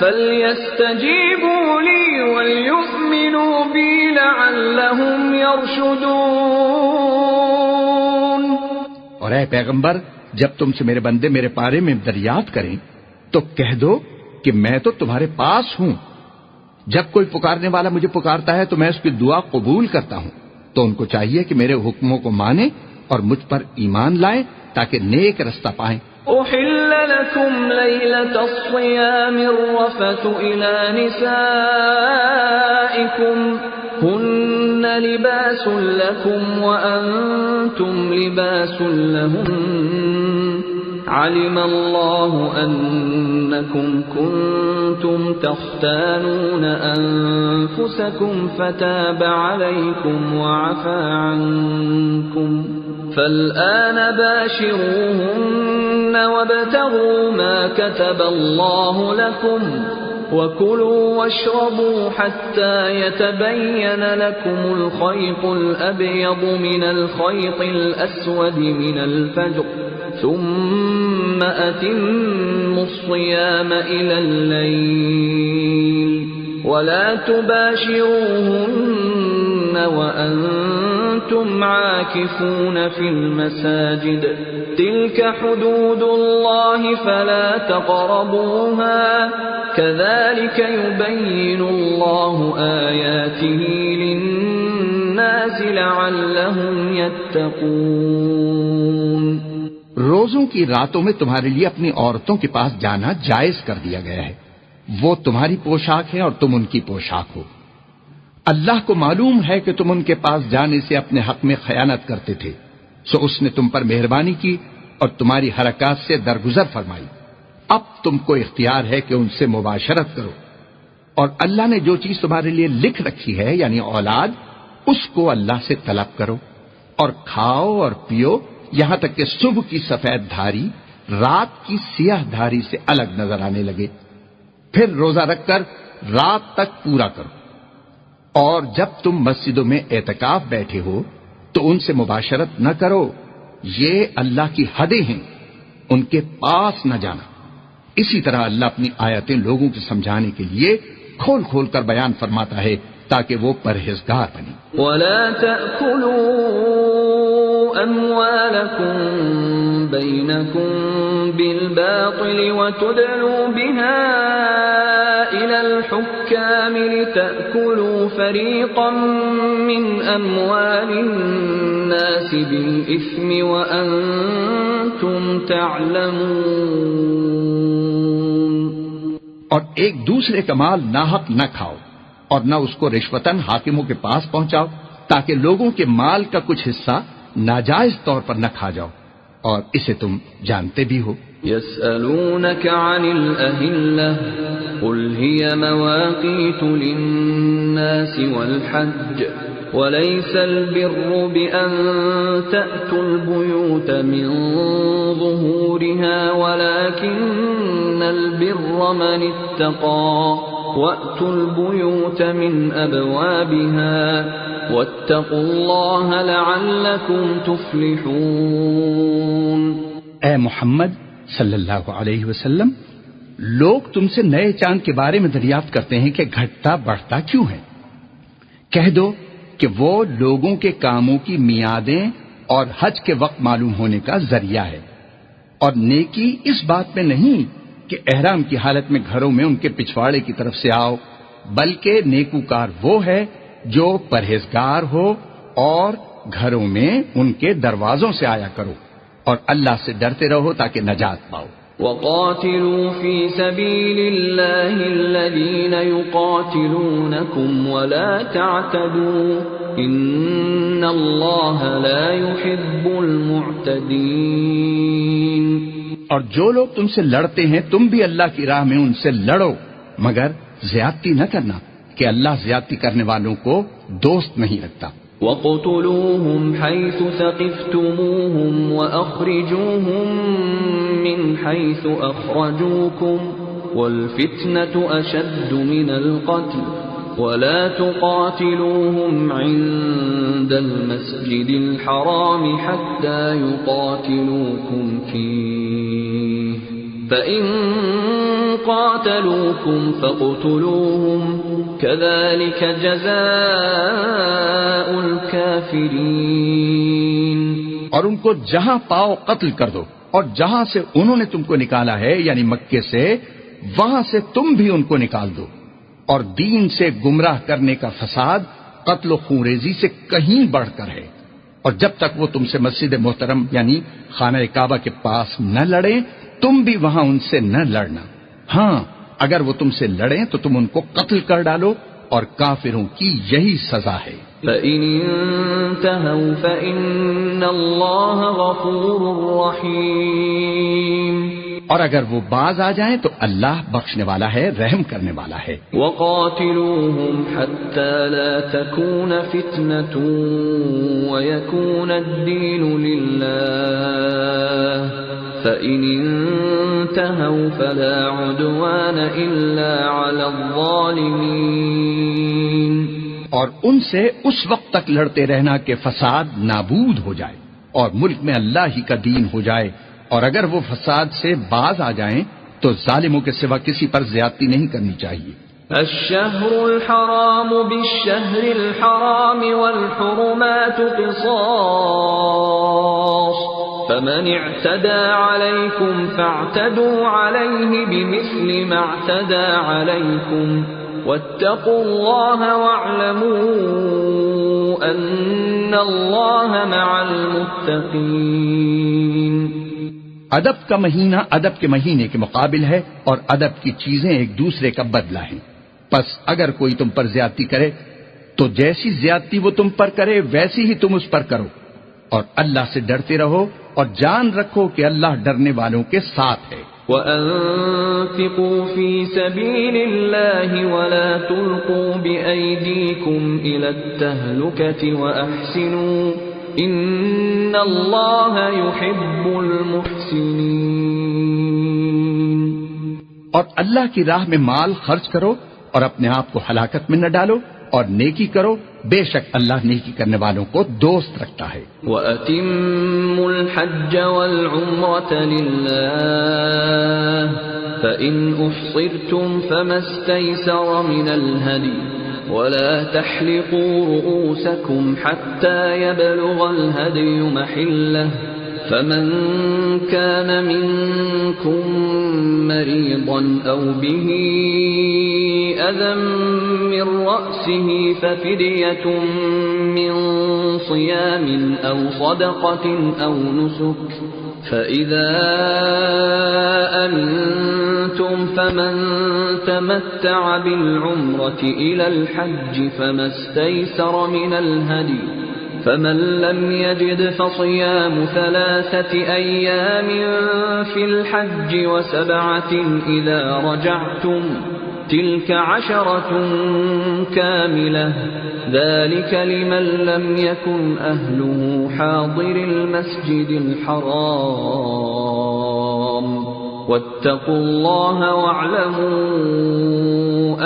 فَلْيَسْتَجِيبُوا لِي وَلْيُؤْمِنُوا بِي لَعَلَّهُمْ يَرْشُدُونَ. اور اے پیغمبر، جب تم سے میرے بندے میرے بارے میں دریافت کریں تو کہہ دو کہ میں تو تمہارے پاس ہوں. جب کوئی پکارنے والا مجھے پکارتا ہے تو میں اس کی دعا قبول کرتا ہوں. تو ان کو چاہیے کہ میرے حکموں کو مانیں اور مجھ پر ایمان لائیں تاکہ نیک رستہ پائیں. أحل لكم ليلة الصيام الرفث إلى نسائكم هن لباس لكم وأنتم لباس لهن علم الله أنكم كنتم تختانون أنفسكم فتاب عليكم وعفى عنكم فالآن باشروهن وابتغوا ما كتب الله لكم وكلوا واشربوا حتى يتبين لكم الخيط الأبيض من الخيط الأسود من الفجر ثم أتموا الصيام إلى الليل ولا تباشروهن وأنتم عاكفون في المساجد تلك حدود الله فلا تقربوها كذلك يبين الله آياته للناس لعلهم يتقون. روزوں کی راتوں میں تمہارے لیے اپنی عورتوں کے پاس جانا جائز کر دیا گیا ہے. وہ تمہاری پوشاک ہے اور تم ان کی پوشاک ہو. اللہ کو معلوم ہے کہ تم ان کے پاس جانے سے اپنے حق میں خیانت کرتے تھے، سو اس نے تم پر مہربانی کی اور تمہاری حرکات سے درگزر فرمائی. اب تم کو اختیار ہے کہ ان سے مباشرت کرو، اور اللہ نے جو چیز تمہارے لیے لکھ رکھی ہے یعنی اولاد، اس کو اللہ سے طلب کرو اور کھاؤ اور پیو یہاں تک کہ صبح کی سفید دھاری رات کی سیاہ دھاری سے الگ نظر آنے لگے. پھر روزہ رکھ کر رات تک پورا کرو. اور جب تم مسجدوں میں اعتکاف بیٹھے ہو تو ان سے مباشرت نہ کرو، یہ اللہ کی حدیں ہیں، ان کے پاس نہ جانا. اسی طرح اللہ اپنی آیتیں لوگوں کو سمجھانے کے لیے کھول کھول کر بیان فرماتا ہے تاکہ وہ پرہیزگار بنے. وَلَا تَأْكُلُوا أَمْوَالَكُمْ بَيْنَكُمْ بِالْبَاطِلِ وَتُدْلُوا بِهَا إِلَى الْحُكَّامِ لِتَأْكُلُوا فَرِيقًا مِّنْ أَمْوَالِ النَّاسِ بِالْإِثْمِ وَأَنْتُمْ تَعْلَمُونَ. اور ایک دوسرے کا مال ناحق نہ کھاؤ اور نہ اس کو رشوتاً حاکموں کے پاس پہنچاؤ تاکہ لوگوں کے مال کا کچھ حصہ ناجائز طور پر نہ کھا جاؤ، اور اسے تم جانتے بھی ہو. يسألونك عن الأهلة قل هي مواقيت للناس والحج وليس البر بأن تأتوا البيوت من ظهورها ولكن البر من اتقى وَأْتُوا الْبُيُوتَ مِنْ أَبْوَابِهَا وَاتَّقُوا اللَّهَ لَعَلَّكُمْ تُفْلِحُونَ۔ اے محمد صلی اللہ علیہ وسلم، لوگ تم سے نئے چاند کے بارے میں دریافت کرتے ہیں کہ گھٹتا بڑھتا کیوں ہے؟ کہہ دو کہ وہ لوگوں کے کاموں کی میعادیں اور حج کے وقت معلوم ہونے کا ذریعہ ہے، اور نیکی اس بات میں نہیں کہ احرام کی حالت میں گھروں میں ان کے پچھواڑے کی طرف سے آؤ، بلکہ نیکوکار وہ ہے جو پرہیزگار ہو اور گھروں میں ان کے دروازوں سے آیا کرو، اور اللہ سے ڈرتے رہو تاکہ نجات پاؤ۔ وَقَاتِلُوا فِي سَبِيلِ اللَّهِ الَّذِينَ يُقَاتِلُونَكُمْ وَلَا تَعْتَدُوا إِنَّ اللَّهَ لَا يُحِبُّ الْمُعْتَدِينَ۔ اور جو لوگ تم سے لڑتے ہیں تم بھی اللہ کی راہ میں ان سے لڑو، مگر زیادتی نہ کرنا کہ اللہ زیادتی کرنے والوں کو دوست نہیں رکھتا۔ وَاقْتُلُوهُمْ حَيْثُ ثَقِفْتُمُوهُمْ وَأَخْرِجُوهُمْ مِنْ حَيْثُ أَخْرَجُوكُمْ وَالْفِتْنَةُ أَشَدُّ مِنَ الْقَتْلِ وَلَا تُقَاتِلُوهُمْ عِندَ الْمَسْجِدِ الْحَرَامِ حَتَّى يُقَاتِلُوكُمْ فِيهِ فَإِنْ قَاتَلُوكُمْ فَاقْتُلُوهُمْ كَذَلِكَ جَزَاءُ الْكَافِرِينَ۔ اور ان کو جہاں پاؤ قتل کر دو، اور جہاں سے انہوں نے تم کو نکالا ہے یعنی مکے سے، وہاں سے تم بھی ان کو نکال دو۔ اور دین سے گمراہ کرنے کا فساد قتل و خونریزی سے کہیں بڑھ کر ہے، اور جب تک وہ تم سے مسجد محترم یعنی خانہ کعبہ کے پاس نہ لڑیں تم بھی وہاں ان سے نہ لڑنا۔ ہاں، اگر وہ تم سے لڑیں تو تم ان کو قتل کر ڈالو، اور کافروں کی یہی سزا ہے۔ فَإِنِ انْتَهَوْا فَإِنَّ اللَّهَ غَفُورٌ رَحِيمٌ۔ اور اگر وہ باز آ جائیں تو اللہ بخشنے والا ہے، رحم کرنے والا ہے۔ وَقَاتِلُوهُمْ حَتَّى لَا تَكُونَ فِتْنَةٌ وَيَكُونَ الدِّينُ لِلَّهِ فَإِنِ انْتَهَوْا فَلَا عُدْوَانَ إِلَّا عَلَى الظَّالِمِينَ۔ اور ان سے اس وقت تک لڑتے رہنا کہ فساد نابود ہو جائے اور ملک میں اللہ ہی کا دین ہو جائے، اور اگر وہ فساد سے باز آ جائیں تو ظالموں کے سوا کسی پر زیادتی نہیں کرنی چاہیے۔ الشهر الحرام بالشهر الحرام والحرمات قصاص فمن اعتدى عليكم فاعتدوا عليه بمثل ما اعتدى عليكم واتقوا الله واعلموا ان الله مع المتقين۔ ادب کا مہینہ ادب کے مہینے کے مقابل ہے، اور ادب کی چیزیں ایک دوسرے کا بدلہ ہیں۔ پس اگر کوئی تم پر زیادتی کرے تو جیسی زیادتی وہ تم پر کرے ویسی ہی تم اس پر کرو، اور اللہ سے ڈرتے رہو اور جان رکھو کہ اللہ ڈرنے والوں کے ساتھ ہے۔ وَأَنفِقُوا فِي سَبِيلِ اللَّهِ وَلَا تُلْقُوا بِأَيْدِيكُمْ إِلَى التَّهْلُكَةِ وَأَحْسِنُوا إِنَّ اللَّهَ يُحِبُّ الْمُحْسِنِينَ۔ اور اللہ کی راہ میں مال خرچ کرو اور اپنے آپ کو ہلاکت میں نہ ڈالو، اور نیکی کرو، بے شک اللہ نیکی کرنے والوں کو دوست رکھتا ہے۔ وَأَتِمُّوا الْحَجَّ وَالْعُمْرَةَ لِلَّهِ فَإِنْ أُحْصِرْتُمْ فَمَا اسْتَيْسَرَ مِنَ الْهَدْيِ وَلَا تَحْلِقُوا رُؤُوسَكُمْ حَتَّى يَبْلُغَ الْهَدْيُ مَحِلَّهُ فَمَنْ كَانَ مِنْكُمْ مَرِيضًا أَوْ بِهِ أَذًى مِّن رَّأْسِهِ فَفِدْيَةٌ مِّن صِيَامٍ أَوْ صَدَقَةٍ أَوْ نُسُكٍ فَإِذَا أَمِنْتُمْ فَمَنْ تَمَتَّعَ بِالْعُمْرَةِ إِلَى الْحَجِّ فَمَا اسْتَيْسَرَ مِنَ الْهَدْيِ فَمَنْ لَمْ يَجِدْ فَصِيَامُ 3 أَيَّامٍ فِي الْحَجِّ وَسَبْعَةٍ إِذَا رَجَعْتُمْ تِلْكَ 10 كَامِلَةٌ ذَلِكَ لِمَنْ لَمْ يَكُنْ أَهْلُهُ حَاضِرِ الْمَسْجِدِ الْحَرَامِ واتقوا اللہ واعلموا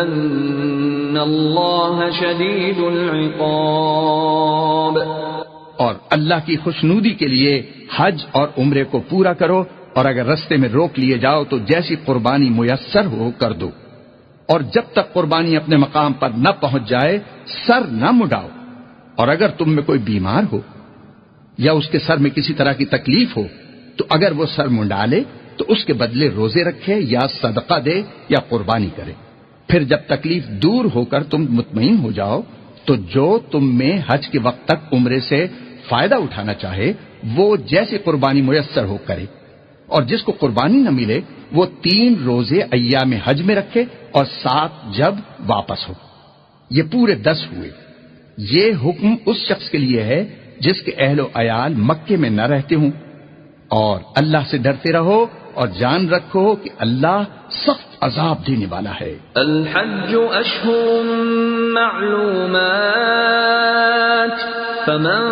ان اللہ شدید العقاب. اور اللہ کی خوشنودی کے لیے حج اور عمرے کو پورا کرو، اور اگر رستے میں روک لیے جاؤ تو جیسی قربانی میسر ہو کر دو، اور جب تک قربانی اپنے مقام پر نہ پہنچ جائے سر نہ مڈاؤ. اور اگر تم میں کوئی بیمار ہو یا اس کے سر میں کسی طرح کی تکلیف ہو تو اگر وہ سر منڈا لے تو اس کے بدلے روزے رکھے یا صدقہ دے یا قربانی کرے. پھر جب تکلیف دور ہو کر تم مطمئن ہو جاؤ تو جو تم میں حج کے وقت تک عمرے سے فائدہ اٹھانا چاہے وہ جیسی قربانی میسر ہو کرے، اور جس کو قربانی نہ ملے وہ 3 روزے ایام حج میں رکھے اور 7 جب واپس ہو. یہ پورے 10 ہوئے. یہ حکم اس شخص کے لیے ہے جس کے اہل و عیال مکے میں نہ رہتے ہوں. اور اللہ سے ڈرتے رہو اور جان رکھو کہ اللہ سخت عذاب دینے والا ہے. الحج اشہر معلومات فمن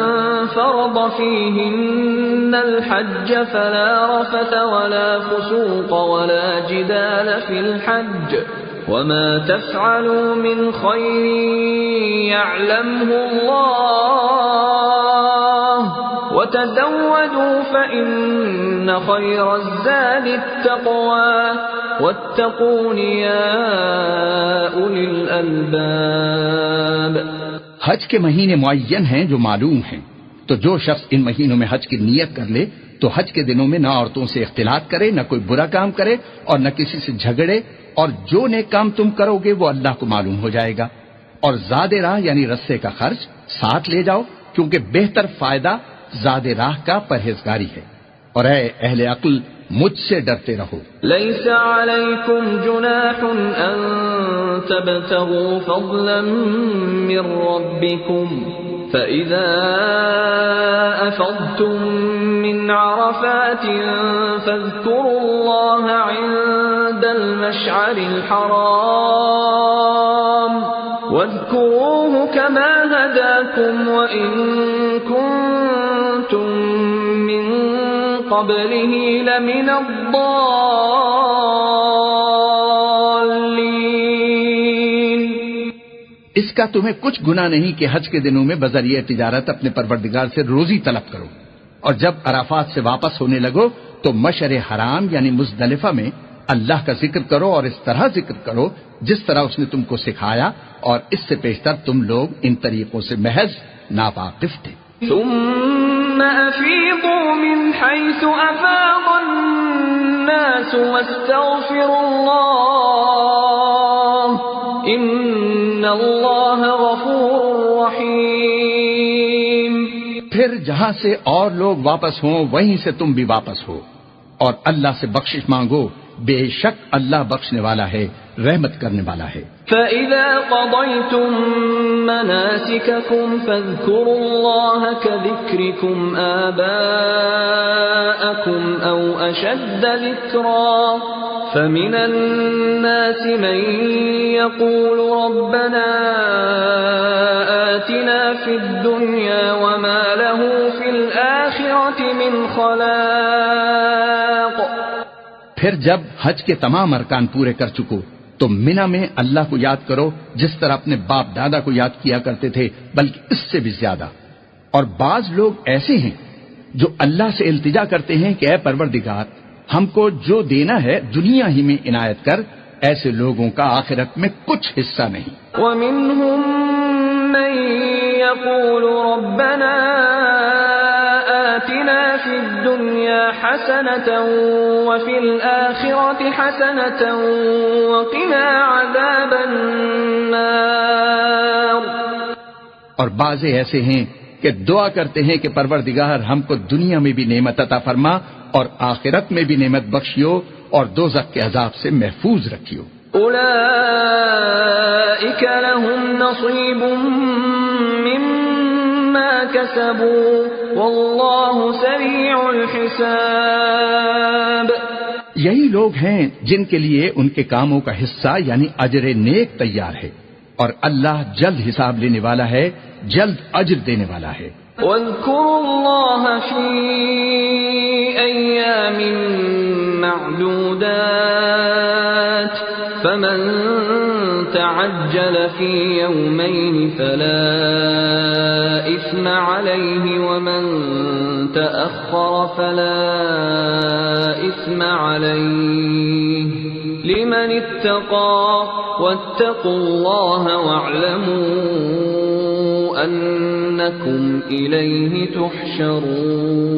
فرض فيهن الحج فلا رفث ولا فسوق ولا جدال في الحج وما تفعلوا من خير يعلمه الله وتزودوا فإن خير الزاد التقوى واتقون يا أولي الألباب. حج کے مہینے معین ہیں جو معلوم ہیں، تو جو شخص ان مہینوں میں حج کی نیت کر لے تو حج کے دنوں میں نہ عورتوں سے اختلاط کرے، نہ کوئی برا کام کرے اور نہ کسی سے جھگڑے، اور جو نیک کام تم کرو گے وہ اللہ کو معلوم ہو جائے گا. اور زاد راہ یعنی رستے کا خرچ ساتھ لے جاؤ، کیونکہ بہتر فائدہ زاد راہ کا پرہیزگاری ہے. اور اے اہل عقل مجھ سے ڈرتے رہو. لیس علیکم جناح ان تبتغوا فضلا من ربکم فإذا أفضتم من عرفات فاذكروا الله عند المشعر الحرام واذكروه كما هداكم وإن كنتم من قبله لمن الضالين. اس کا تمہیں کچھ گناہ نہیں کہ حج کے دنوں میں بذریعہ تجارت اپنے پروردگار سے روزی طلب کرو، اور جب عرفات سے واپس ہونے لگو تو مشعر حرام یعنی مزدلفہ میں اللہ کا ذکر کرو، اور اس طرح ذکر کرو جس طرح اس نے تم کو سکھایا، اور اس سے پیشتر تم لوگ ان طریقوں سے محض ناواقف تھے. ثم أفيضوا من حيث أفاض الناس واستغفروا الله إن الله غفور رحيم. پھر جہاں سے اور لوگ واپس ہوں وہیں سے تم بھی واپس ہو، اور اللہ سے بخشش مانگو، بے شک اللہ بخشنے والا ہے، رحمت کرنے والا ہے. فَإِذَا قَضَيْتُم مَّنَاسِكَكُمْ فَاذْكُرُوا اللَّهَ كَذِكْرِكُمْ آبَاءَكُمْ أَوْ أَشَدَّ ذِكْرًا فَمِنَ النَّاسِ مَن يَقُولُ رَبَّنَا آتِنَا فِي الدُّنْيَا وَمَا لَهُ فِي الْآخِرَةِ مِنْ خَلَاقٍ. پھر جب حج کے تمام ارکان پورے کر چکو تو منی میں اللہ کو یاد کرو جس طرح اپنے باپ دادا کو یاد کیا کرتے تھے، بلکہ اس سے بھی زیادہ. اور بعض لوگ ایسے ہیں جو اللہ سے التجا کرتے ہیں کہ اے پروردگار ہم کو جو دینا ہے دنیا ہی میں عنایت کر. ایسے لوگوں کا آخرت میں کچھ حصہ نہیں. وَمِنْهُمْ مَن يَقُولُ رَبَّنَا آتِنَا فِي الدُّنْيَا حَسَنَةً وَفِي الْآخِرَةِ حَسَنَةً وَقِنَا عَذَابَ النَّارِ. اور بعض ایسے ہیں کہ دعا کرتے ہیں کہ پروردگار ہم کو دنیا میں بھی نعمت عطا فرما اور آخرت میں بھی نعمت بخشیو اور دوزخ کے عذاب سے محفوظ رکھیو. اولئک لهم نصیب مما کسبوا واللہ سریع الحساب. یہی لوگ ہیں جن کے لیے ان کے کاموں کا حصہ یعنی اجر نیک تیار ہے، اور اللہ جلد حساب لینے والا ہے، جلد اجر دینے والا ہے. واذکروا اللہ فی ایام معدودات فمن تعجل في يومين فلا إثم عليه ومن تأخر فلا إثم عليه لمن اتقى واتقوا الله واعلموا أنكم إليه تحشرون۔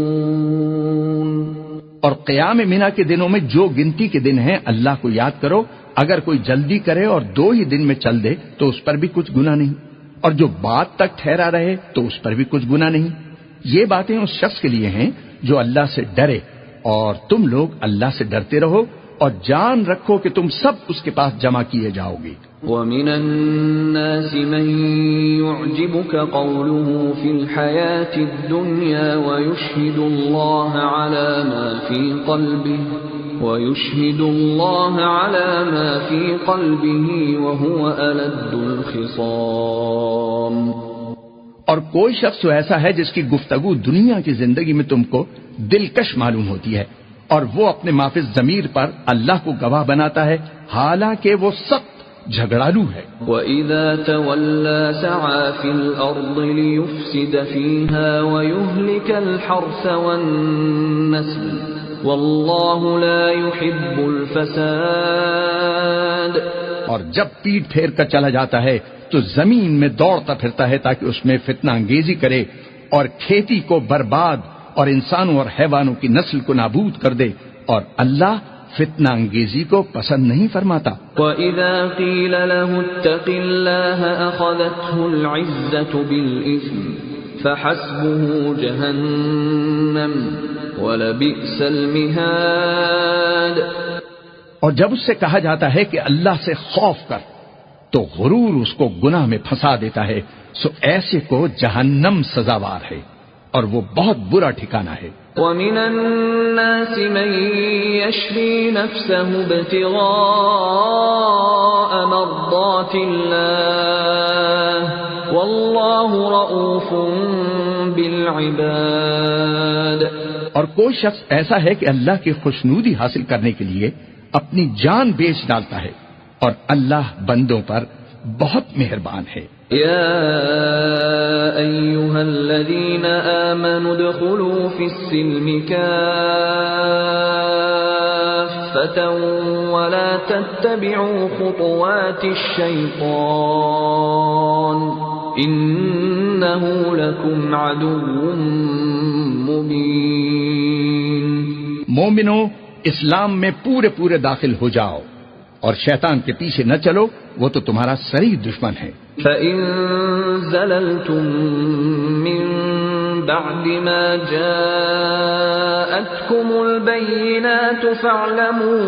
اور قیام منا کے دنوں میں جو گنتی کے دن ہیں اللہ کو یاد کرو، اگر کوئی جلدی کرے اور 2 ہی دن میں چل دے تو اس پر بھی کچھ گناہ نہیں، اور جو بعد تک ٹھہرا رہے تو اس پر بھی کچھ گناہ نہیں۔ یہ باتیں اس شخص کے لیے ہیں جو اللہ سے ڈرے، اور تم لوگ اللہ سے ڈرتے رہو اور جان رکھو کہ تم سب اس کے پاس جمع کیے جاؤ گے۔ وَمِنَ النَّاسِ مَن يُعْجِبُكَ قَوْلُهُ فِي الْحَيَاةِ الدُّنْيَا وَيُشْهِدُ اللَّهَ عَلَى مَا فِي قَلْبِهِ وَهُوَ أَلَدُّ الْخِصَامِ۔ اور کوئی شخص تو ایسا ہے جس کی گفتگو دنیا کی زندگی میں تم کو دلکش معلوم ہوتی ہے، اور وہ اپنے ما فی الضمیر پر اللہ کو گواہ بناتا ہے، حالانکہ وہ سخت جھگڑالو ہے۔ وَإِذَا تَوَلَّى سَعَى فِي الْأَرْضِ لِيُفْسِدَ فِيهَا وَيُهْلِكَ الْحَرْثَ وَالنَّسْلَ وَاللَّهُ لَا يُحِبُّ الْفَسَادَ۔ اور جب پیٹ پھیر کر چلا جاتا ہے تو زمین میں دوڑتا پھرتا ہے تاکہ اس میں فتنہ انگیزی کرے اور کھیتی کو برباد اور انسانوں اور حیوانوں کی نسل کو نابود کر دے، اور اللہ فتنہ انگیزی کو پسند نہیں فرماتا۔ وَإِذَا قِيلَ لَهُ اتَّقِ اللَّهَ أَخَذَتْهُ الْعِزَّةُ بِالْإِثْمِ فَحَسْبُهُ جَهَنَّمُ وَلَبِئْسَ الْمِهَادُ۔ اور جب اس سے کہا جاتا ہے کہ اللہ سے خوف کر تو غرور اس کو گناہ میں پھنسا دیتا ہے، سو ایسے کو جہنم سزاوار ہے اور وہ بہت برا ٹھکانہ ہے۔ وَمِنَ النَّاسِ مَن يَشْرِي نَفْسَهُ ابْتِغَاءَ مَرْضَاتِ اللَّهِ وَاللَّهُ رَءُوفٌ بِالْعِبَادِ۔ اور کوئی شخص ایسا ہے کہ اللہ کی خوشنودی حاصل کرنے کے لیے اپنی جان بیچ ڈالتا ہے، اور اللہ بندوں پر بہت مہربان ہے۔ يا أيها الذين آمنوا ادخلوا في السلم كافة ولا تتبعوا خطوات الشيطان إنه لكم عدو مبين۔ مومنو، اسلام میں پورے داخل ہو جاؤ اور شیطان کے پیچھے نہ چلو، وہ تو تمہارا صریح دشمن ہے۔ فَإِن زَلَلْتُم مِّن بَعْدِ مَا جَاءَتْكُمُ الْبَيِّنَاتُ فَاعْلَمُوا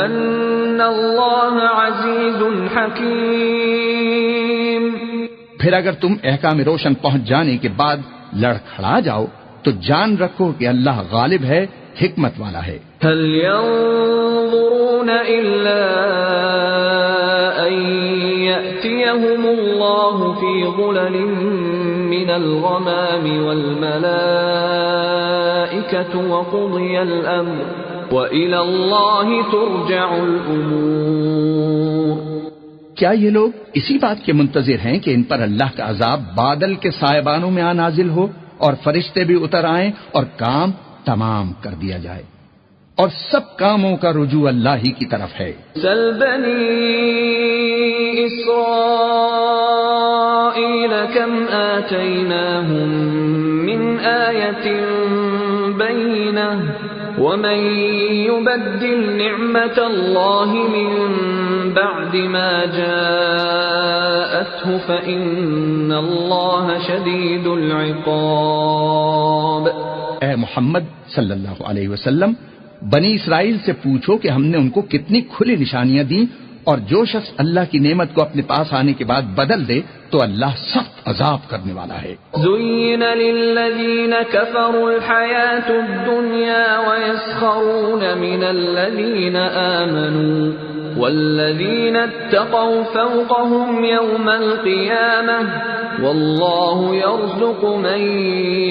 أَنَّ اللَّهَ عَزِيزٌ حَكِيمٌ۔ پھر اگر تم احکام روشن پہنچ جانے کے بعد لڑکھڑا جاؤ تو جان رکھو کہ اللہ غالب ہے، حکمت والا ہے۔ هل ينظرون إلا أن يأتيهم الله في ظلل من الغمام والملائكة وقضي الأمر وإلى الله ترجع الأمور۔ کیا یہ لوگ اسی بات کے منتظر ہیں کہ ان پر اللہ کا عذاب بادل کے سائبانوں میں نازل ہو اور فرشتے بھی اتر آئیں اور کام تمام کر دیا جائے، اور سب کاموں کا رجوع اللہ ہی کی طرف ہے۔ سل بنی اسرائیل کم آتیناہم من آیت بینہ ومن یبدل نعمت اللہ من بعد ما جاءته فإن اللہ شدید العقاب۔ اے محمد صلی اللہ علیہ وسلم، بنی اسرائیل سے پوچھو کہ ہم نے ان کو کتنی کھلی نشانیاں دیں، اور جو شخص اللہ کی نعمت کو اپنے پاس آنے کے بعد بدل دے تو اللہ سخت عذاب کرنے والا ہے۔ زُيِّنَ لِلَّذِينَ كَفَرُوا الْحَيَاةُ الدُّنْيَا وَيَسْخَرُونَ مِنَ الَّذِينَ آمَنُوا والذين اتقوا فوقهم يوم القيامة والله يرزق من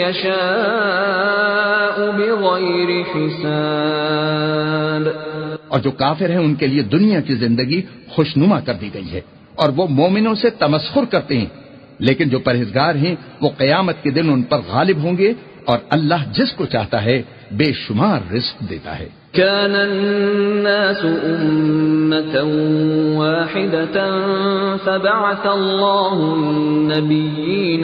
يشاء بغير حساب. اور جو کافر ہیں ان کے لیے دنیا کی زندگی خوشنما کر دی گئی ہے اور وہ مومنوں سے تمسخر کرتے ہیں، لیکن جو پرہیزگار ہیں وہ قیامت کے دن ان پر غالب ہوں گے اور اللہ جس کو چاہتا ہے بے شمار رزق دیتا ہے. كان الناس أمة واحدة فبعث الله النبيين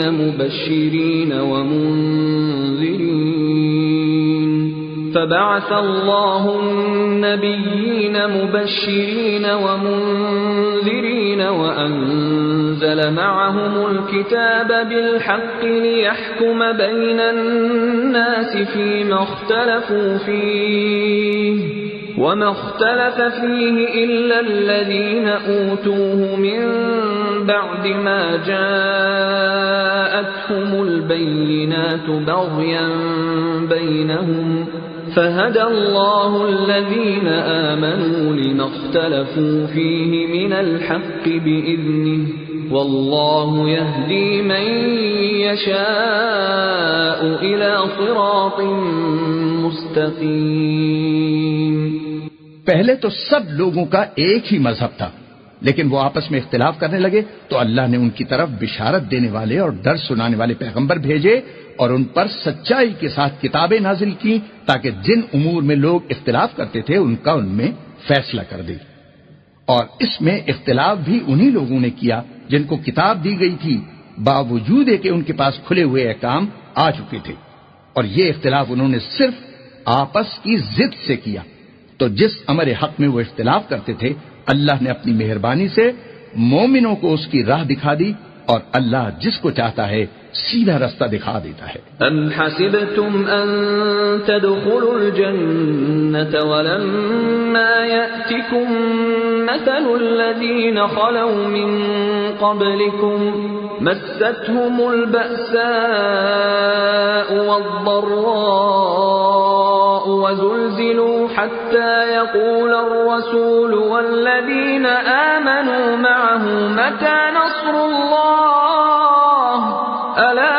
مبشرين ومنذرين وأنزل معهم الكتاب بالحق ليحكم بين الناس فيما اختلفوا فيه وما اختلف فيه إلا الذين أوتوه من بعد ما جاءتهم البينات بغيا بينهم فهدى الله الذين آمنوا لما اختلفوا فيه من الحق بإذنه والله يهدي من يشاء إلى صراط مستقيم. پہلے تو سب لوگوں کا ایک ہی مذہب تھا، لیکن وہ آپس میں اختلاف کرنے لگے تو اللہ نے ان کی طرف بشارت دینے والے اور ڈر سنانے والے پیغمبر بھیجے اور ان پر سچائی کے ساتھ کتابیں نازل کی تاکہ جن امور میں لوگ اختلاف کرتے تھے ان کا ان میں فیصلہ کر دے. اور اس میں اختلاف بھی انہی لوگوں نے کیا جن کو کتاب دی گئی تھی، باوجود ہے کہ ان کے پاس کھلے ہوئے احکام آ چکے تھے، اور یہ اختلاف انہوں نے صرف آپس کی ضد سے کیا. تو جس امر حق میں وہ اختلاف کرتے تھے اللہ نے اپنی مہربانی سے مومنوں کو اس کی راہ دکھا دی، اور اللہ جس کو چاہتا ہے سیدھا رستہ دکھا دیتا ہے. ام حسبتم ان تدخلوا الجنة ولما يأتكم مثل الذين خلوا من قبلكم مستهم البأساء والضراء وزلزلوا حتى يقول الرسول والذين آمنوا معه متى نصر الله ألا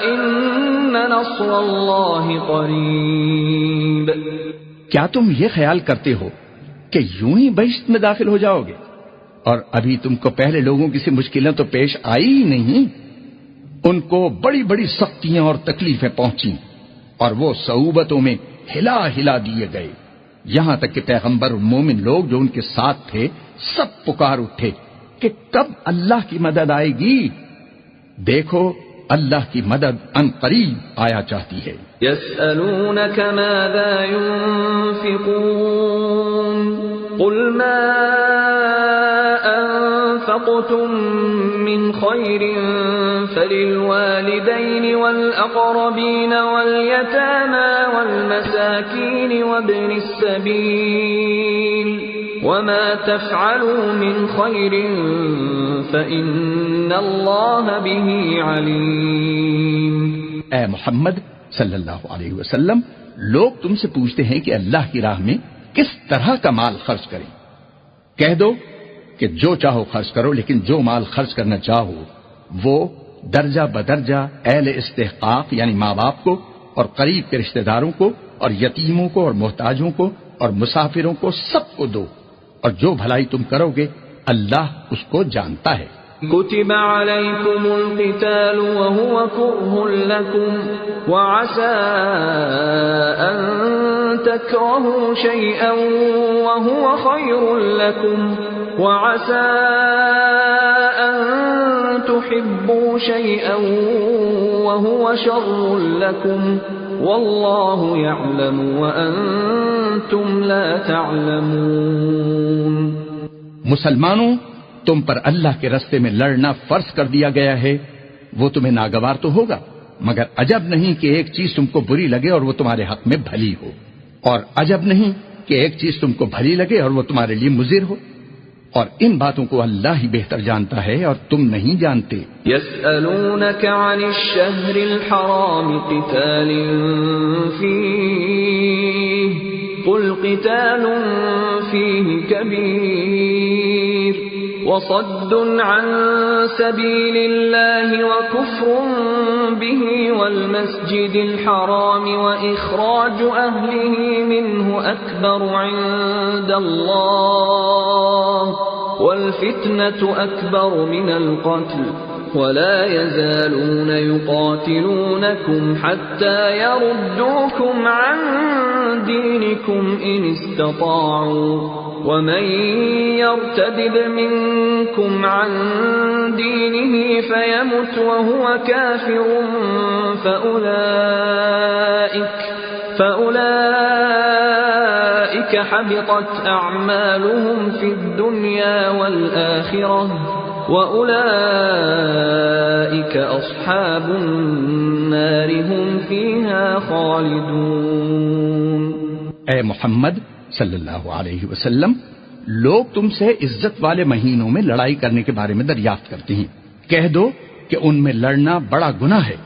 إن نصر الله قريب. کیا تم یہ خیال کرتے ہو کہ یوں ہی بہشت میں داخل ہو جاؤ گے اور ابھی تم کو پہلے لوگوں کی سی مشکلیں تو پیش آئی ہی نہیں؟ ان کو بڑی بڑی سختیاں اور تکلیفیں پہنچیں اور وہ صعوبتوں میں ہلا ہلا دیے گئے، یہاں تک کہ پیغمبر اور مومن لوگ جو ان کے ساتھ تھے سب پکار اٹھے کہ کب اللہ کی مدد آئے گی. دیکھو اللہ کی مدد ان قریب آیا چاہتی ہے. يسألونك ماذا ينفقون قل ما أنفقتم من خير فللوالدين والأقربين واليتامى والمساكين وابن السبيل وما تفعلوا من خير فإن الله به عليم. اے محمد صلی اللہ علیہ وسلم، لوگ تم سے پوچھتے ہیں کہ اللہ کی راہ میں کس طرح کا مال خرچ کریں. کہہ دو کہ جو چاہو خرچ کرو، لیکن جو مال خرچ کرنا چاہو وہ درجہ بدرجہ اہل استحقاق یعنی ماں باپ کو اور قریب کے رشتہ داروں کو اور یتیموں کو اور محتاجوں کو اور مسافروں کو سب کو دو، اور جو بھلائی تم کرو گے اللہ اس کو جانتا ہے. كتب عليكم القتال وهو كره لكم وعسى أن تكرهوا شيئا وهو خير لكم وعسى أن تحبوا شيئا وهو شر لكم والله يعلم وأنتم لا تعلمون. مسلمانوں، تم پر اللہ کے راستے میں لڑنا فرض کر دیا گیا ہے، وہ تمہیں ناگوار تو ہوگا، مگر عجب نہیں کہ ایک چیز تم کو بری لگے اور وہ تمہارے حق میں بھلی ہو، اور عجب نہیں کہ ایک چیز تم کو بھلی لگے اور وہ تمہارے لیے مضر ہو، اور ان باتوں کو اللہ ہی بہتر جانتا ہے اور تم نہیں جانتے. يسألونك عن الشهر الحرام قتال فيه قل قتال فيه كبير وصد عن سبيل الله وكفر به والمسجد الحرام وإخراج أهله منه أكبر عند الله والفتنة أكبر من القتل ولا يزالون يقاتلونكم حتى يردوكم عن دينكم إن استطاعوا ومن يرتد منكم عن دينه فيمت وهو كافر فأولئك حبطت أعمالهم في الدنيا والآخرة وَأُولَئِكَ أَصْحَابُ النَّارِ هُمْ فِيهَا خَالِدُونَ۔ اے محمد صلی اللہ علیہ وسلم، لوگ تم سے عزت والے مہینوں میں لڑائی کرنے کے بارے میں دریافت کرتے ہیں۔ کہہ دو کہ ان میں لڑنا بڑا گناہ ہے،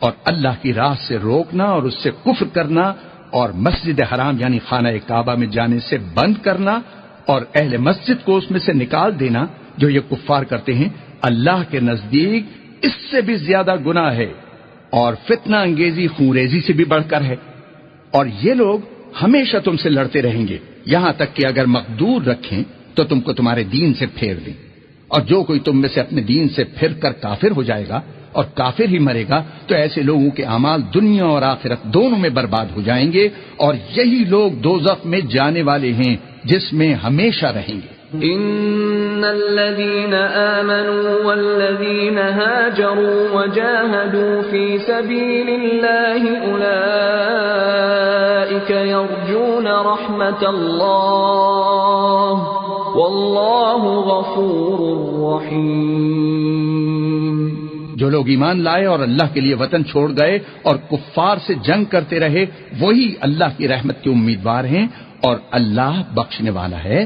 اور اللہ کی راہ سے روکنا اور اس سے کفر کرنا اور مسجد حرام یعنی خانہ کعبہ میں جانے سے بند کرنا اور اہل مسجد کو اس میں سے نکال دینا جو یہ کفار کرتے ہیں، اللہ کے نزدیک اس سے بھی زیادہ گناہ ہے اور فتنہ انگیزی خونریزی سے بھی بڑھ کر ہے۔ اور یہ لوگ ہمیشہ تم سے لڑتے رہیں گے یہاں تک کہ اگر مقدور رکھیں تو تم کو تمہارے دین سے پھیر دیں، اور جو کوئی تم میں سے اپنے دین سے پھر کر کافر ہو جائے گا اور کافر ہی مرے گا تو ایسے لوگوں کے اعمال دنیا اور آخرت دونوں میں برباد ہو جائیں گے، اور یہی لوگ دوزخ میں جانے والے ہیں جس میں ہمیشہ رہیں گے۔ ان الذين آمنوا والذين هاجروا وجاهدوا في سبيل الله اولئك يرجون رحمة الله والله غفور رحيم۔ جو لوگ ایمان لائے اور اللہ کے لیے وطن چھوڑ گئے اور کفار سے جنگ کرتے رہے وہی اللہ کی رحمت کے امیدوار ہیں، اور اللہ بخشنے والا ہے،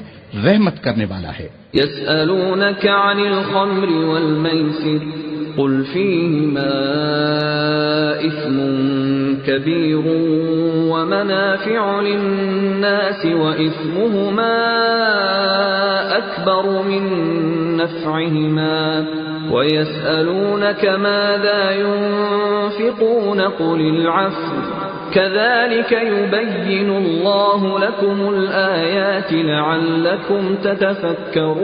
رحمت کرنے والا ہے۔ يسألونك عن الخمر والميسر قل فيهما إثم كبير ومنافع للناس وإثمهما أكبر من نفعهما ويسألونك ماذا ينفقون قل العفو كذلك يبين الله لكم الآيات لعلكم تتفكرون۔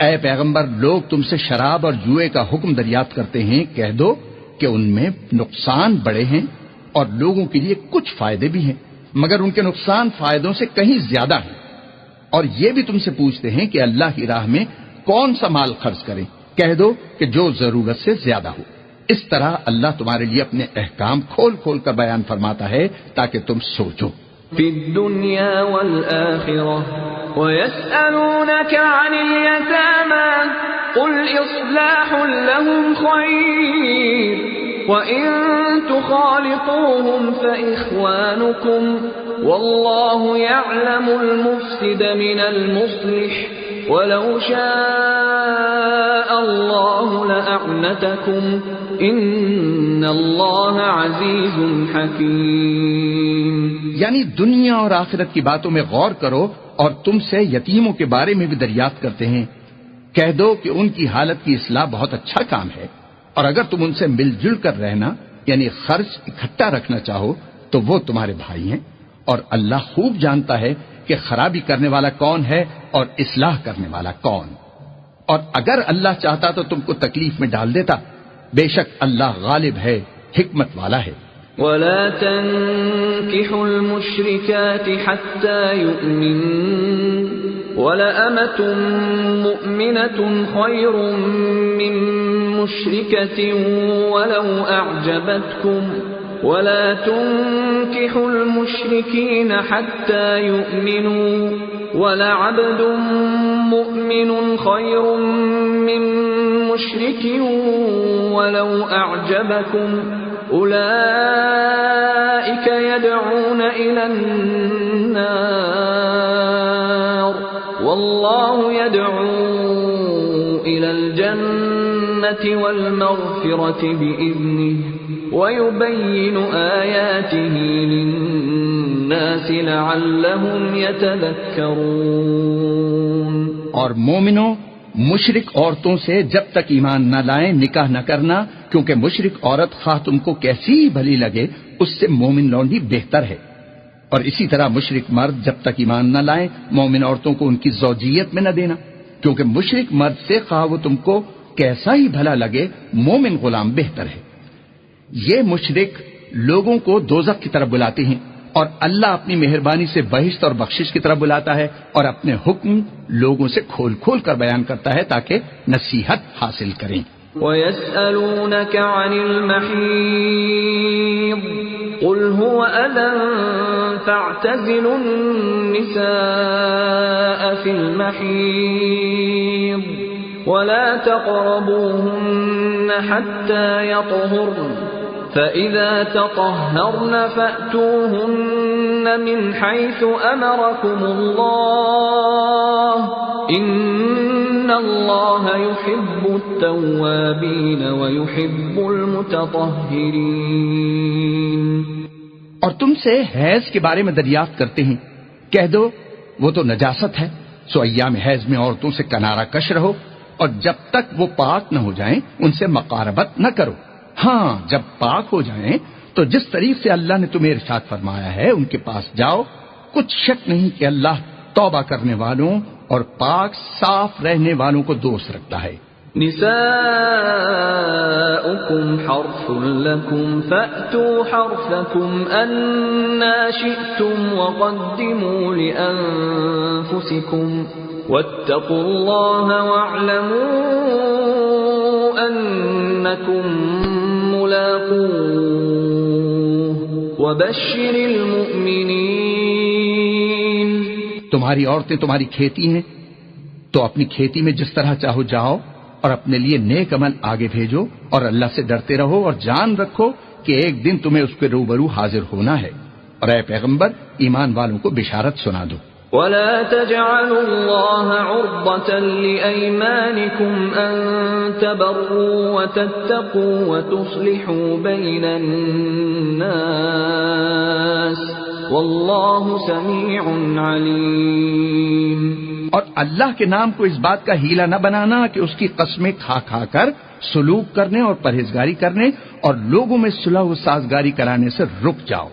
اے پیغمبر، لوگ تم سے شراب اور جوئے کا حکم دریافت کرتے ہیں، کہہ دو کہ ان میں نقصان بڑے ہیں اور لوگوں کے لیے کچھ فائدے بھی ہیں، مگر ان کے نقصان فائدوں سے کہیں زیادہ ہیں۔ اور یہ بھی تم سے پوچھتے ہیں کہ اللہ کی راہ میں کون سا مال خرچ کریں، کہہ دو کہ جو ضرورت سے زیادہ ہو۔ اس طرح اللہ تمہارے لیے اپنے احکام کھول کھول کر بیان فرماتا ہے تاکہ تم سوچو۔ فی الدنیا والآخرہ وَيَسْأَلُونَكَ عَنِ الْيَتَامَى قُلْ إِصْلَاحٌ لَهُمْ خَيْرٌ وَإِن تُخَالِطُوهُمْ فَإِخْوَانُكُمْ وَاللَّهُ يَعْلَمُ الْمُفْسِدَ مِنَ الْمُصْلِحِ وَلَوْ شَاءَ اللَّهُ لَأَعْنَتَكُمْ إِنَّ اللَّهَ عَزِيزٌ حَكِيمٌ۔ یعنی دنیا اور آخرت کی باتوں میں غور کرو اور تم سے یتیموں کے بارے میں بھی دریافت کرتے ہیں، کہہ دو کہ ان کی حالت کی اصلاح بہت اچھا کام ہے، اور اگر تم ان سے مل جل کر رہنا یعنی خرچ اکٹھا رکھنا چاہو تو وہ تمہارے بھائی ہیں، اور اللہ خوب جانتا ہے کہ خرابی کرنے والا کون ہے اور اصلاح کرنے والا کون۔ اور اگر اللہ چاہتا تو تم کو تکلیف میں ڈال دیتا، بے شک اللہ غالب ہے، حکمت والا ہے۔ وَلَا تَنكِحُوا الْمُشْرِكَاتِ حَتَّى يُؤْمِنَّ وَلَأَمَةٌ مُؤْمِنَةٌ خَيْرٌ مِّن مُّشْرِكَةٍ وَلَوْ أَعْجَبَتْكُمْ وَلَا تُنكِحُوا الْمُشْرِكِينَ حَتَّى يُؤْمِنُوا وَلَعَبْدٌ مُّؤْمِنٌ خَيْرٌ مِّن مُّشْرِكٍ وَلَوْ أَعْجَبَكُمْ أُولَئِكَ يَدْعُونَ إِلَى النَّارِ وَاللَّهُ يَدْعُو إِلَى الْجَنَّةِ وَالْمَغْفِرَةِ بِإِذْنِهِ وَيُبَيِّنُ آيَاتِهِ لِلنَّاسِ الناس لعلهم يتذكرون۔ اور مومنوں، مشرک عورتوں سے جب تک ایمان نہ لائیں نکاح نہ کرنا، کیونکہ مشرک عورت خواہ تم کو کیسی ہی بھلی لگے اس سے مومن لونڈی بہتر ہے۔ اور اسی طرح مشرک مرد جب تک ایمان نہ لائیں مومن عورتوں کو ان کی زوجیت میں نہ دینا، کیونکہ مشرک مرد سے خواہ وہ تم کو کیسا ہی بھلا لگے مومن غلام بہتر ہے۔ یہ مشرک لوگوں کو دوزخ کی طرف بلاتے ہیں، اور اللہ اپنی مہربانی سے بہشت اور بخشش کی طرف بلاتا ہے، اور اپنے حکم لوگوں سے کھول کھول کر بیان کرتا ہے تاکہ نصیحت حاصل کریں۔ وَيَسْأَلُونَكَ عَنِ الْمَحِيضِ قُلْ هُوَ أَذًى فَاعْتَزِلُوا النِّسَاءَ فِي الْمَحِيضِ وَلَا تَقْرَبُوهُنَّ حَتَّى يَطْهُرْنَ فَإِذَا تَطَهَّرْنَ فَأْتُوهُنَّ مِنْ حَيْثُ أَمَرَكُمُ اللَّهُ إِنَّ اللَّهَ يُحِبُّ التَّوَّابِينَ وَيُحِبُّ الْمُتَطَهِّرِينَ۔ اور تم سے حیض کے بارے میں دریافت کرتے ہیں، کہہ دو وہ تو نجاست ہے، سو ایام حیض میں عورتوں سے کنارہ کش رہو، اور جب تک وہ پاک نہ ہو جائیں ان سے مقاربت نہ کرو۔ ہاں جب پاک ہو جائیں تو جس طریق سے اللہ نے تمہیں ارشاد فرمایا ہے ان کے پاس جاؤ، کچھ شک نہیں کہ اللہ توبہ کرنے والوں اور پاک صاف رہنے والوں کو دوست رکھتا ہے۔ نساؤکم حرث لکم فأتوا حرثکم أنا شئتم وقدموا لأنفسکم واتقوا اللہ واعلموا انکم ملاقوہ وبشر المؤمنین۔ تمہاری عورتیں تمہاری کھیتی ہیں تو اپنی کھیتی میں جس طرح چاہو جاؤ، اور اپنے لیے نیک عمل آگے بھیجو، اور اللہ سے ڈرتے رہو، اور جان رکھو کہ ایک دن تمہیں اس کے روبرو حاضر ہونا ہے۔ اور اے پیغمبر ایمان والوں کو بشارت سنا دو۔ وَلَا تَجْعَلُوا اللَّهَ عُرْضَةً لِأَيْمَانِكُمْ أَن تَبَرُّوا وَتَتَّقُوا وَتُصْلِحُوا بَيْنَ النَّاسِ وَاللَّهُ سَمِيعٌ عَلِيمٌ۔ اور اللہ کے نام کو اس بات کا ہیلا نہ بنانا کہ اس کی قسمیں کھا کھا کر سلوک کرنے اور پرہیزگاری کرنے اور لوگوں میں صلح و سازگاری کرانے سے رک جاؤ،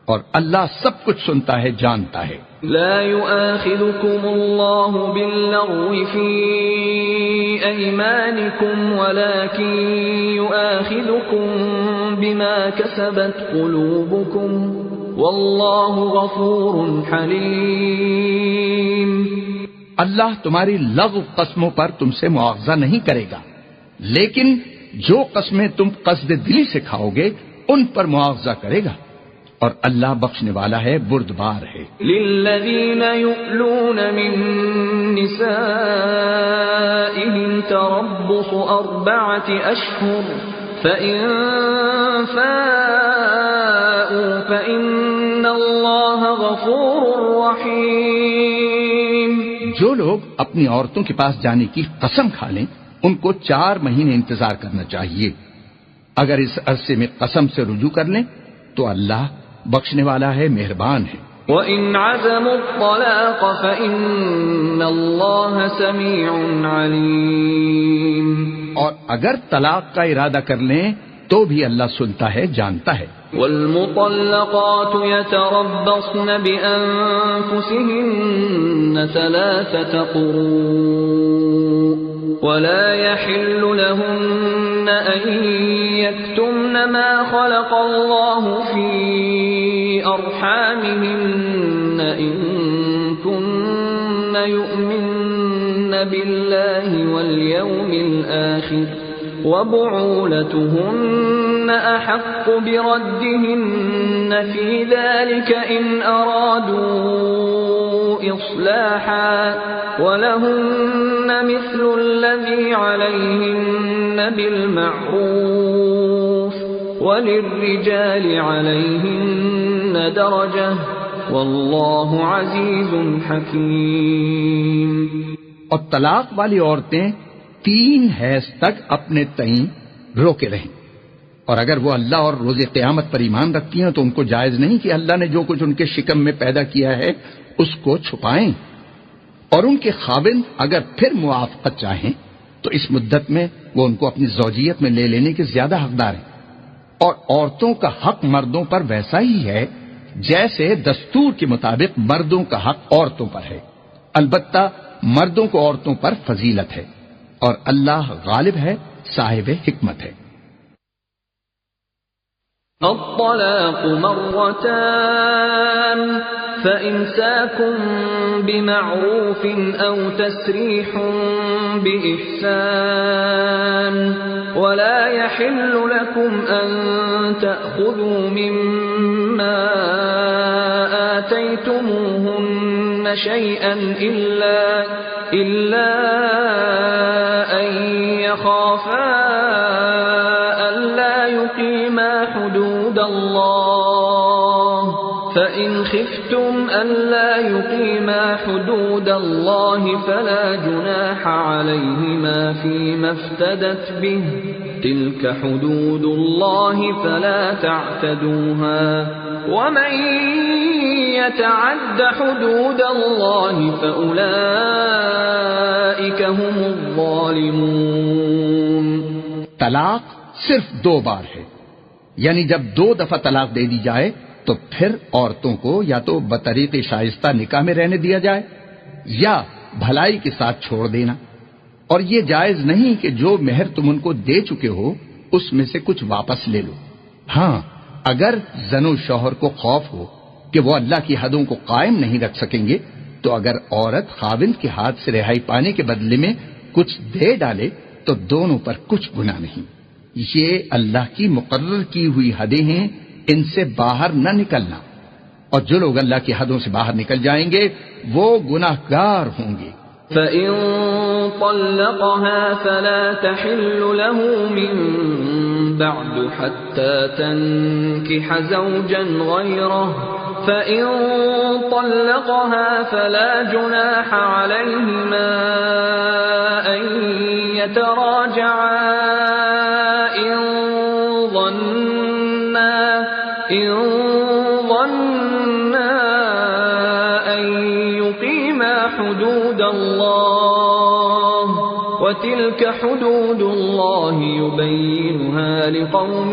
اور اللہ سب کچھ سنتا ہے، جانتا ہے۔ لا يؤاخذكم الله باللغو في أيمانكم ولكن يؤاخذكم بما كسبت قلوبكم والله غفور حليم۔ اللہ تمہاری لغو قسموں پر تم سے مواخذہ نہیں کرے گا، لیکن جو قسمیں تم قصد دلی سے کھاؤ گے ان پر مواخذہ کرے گا، اور اللہ بخشنے والا ہے، بردبار ہے۔ للذین یؤلون من نسائهم تربص 4 أشهر فإن فاءوا فإن اللہ غفور رحیم۔ جو لوگ اپنی عورتوں کے پاس جانے کی قسم کھا لیں ان کو 4 مہینے انتظار کرنا چاہیے، اگر اس عرصے میں قسم سے رجوع کر لیں تو اللہ بخشنے والا ہے، مہربان ہے۔ وَإِنْ عَزَمُوا الطَّلَاقَ فَإِنَّ اللَّهَ سَمِيعٌ عَلِيمٌ۔ اور اگر طلاق کا ارادہ کر لیں تو بھی اللہ سنتا ہے، جانتا ہے۔ وَالْمُطَلَّقَاتُ يَتَرَبَّصْنَ بِأَنفُسِهِنَّ 3 قُرُوءٍ وَلَا يَحِلُّ لَهُنَّ أَن يَكْتُمْنَ مَا خَلَقَ اللَّهُ فِي أَرْحَامِهِنَّ إِن كُنَّ يُؤْمِنَّ بِاللَّهِ وَالْيَوْمِ الْآخِرِ وَبُعُولَتُهُنَّ أَحَقُّ بِرَدِّهِنَّ فِي ذَلِكَ إِنْ أَرَادُوا إِصْلَاحًا وَلَهُنَّ مِثْلُ الَّذِي عَلَيْهِنَّ بِالْمَعْرُوفِ وَلِلرِّجَالِ عَلَيْهِنَّ دَرَجَةٌ وَاللَّهُ عَزِيزٌ حَكِيمٌ۔ اور طلاق والی عورتیں 3 حیض تک اپنے تئیں روکے رہیں، اور اگر وہ اللہ اور روز قیامت پر ایمان رکھتی ہیں تو ان کو جائز نہیں کہ اللہ نے جو کچھ ان کے شکم میں پیدا کیا ہے اس کو چھپائیں، اور ان کے خاوند اگر پھر موافقت چاہیں تو اس مدت میں وہ ان کو اپنی زوجیت میں لے لینے کے زیادہ حقدار ہیں، اور عورتوں کا حق مردوں پر ویسا ہی ہے جیسے دستور کے مطابق مردوں کا حق عورتوں پر ہے، البتہ مردوں کو عورتوں پر فضیلت ہے، اور اللہ غالب ہے، صاحب حکمت ہے۔ الطلاق مرتان فإمساك بمعروف أو تسريح بإحسان ولا يحل لكم أن تأخذوا مما آتيتموهن شيئا إلا أن يخافا ألا يقيما حدود الله فإن خفتم ألا يقيما حدود الله فلا جناح عليهما فيما افتدت به تلك حدود الله فلا تعتدوها ومن يتعد حدود الله فأولئك هم الظالمون۔ طلاق صرف 2 بار ہے، یعنی جب 2 دفعہ طلاق دے دی جائے تو پھر عورتوں کو یا تو بطریق شائستہ نکاح میں رہنے دیا جائے یا بھلائی کے ساتھ چھوڑ دینا، اور یہ جائز نہیں کہ جو مہر تم ان کو دے چکے ہو اس میں سے کچھ واپس لے لو۔ ہاں، اگر زن و شوہر کو خوف ہو کہ وہ اللہ کی حدوں کو قائم نہیں رکھ سکیں گے تو اگر عورت خاوند کے ہاتھ سے رہائی پانے کے بدلے میں کچھ دے ڈالے تو دونوں پر کچھ گناہ نہیں۔ یہ اللہ کی مقرر کی ہوئی حدیں ہیں، ان سے باہر نہ نکلنا، اور جو لوگ اللہ کی حدوں سے باہر نکل جائیں گے وہ گناہگار ہوں گے۔ فَإِن طَلَّقَهَا فَلَا تَحِلُّ لَهُ مِن بَعْدُ حَتَّى تَنكِحَ زَوْجًا غَيْرَهُ فَإِن طَلَّقَهَا فَلَا جُنَاحَ عَلَيْهِمَا أَن يَتَرَاجَعَا إِن ظَنَّا أَن يُقِيمَا حُدُودَ اللَّهِ وَتِلْكَ حُدُودُ اللَّهِ يُبَيِّنُهَا لِقَوْمٍ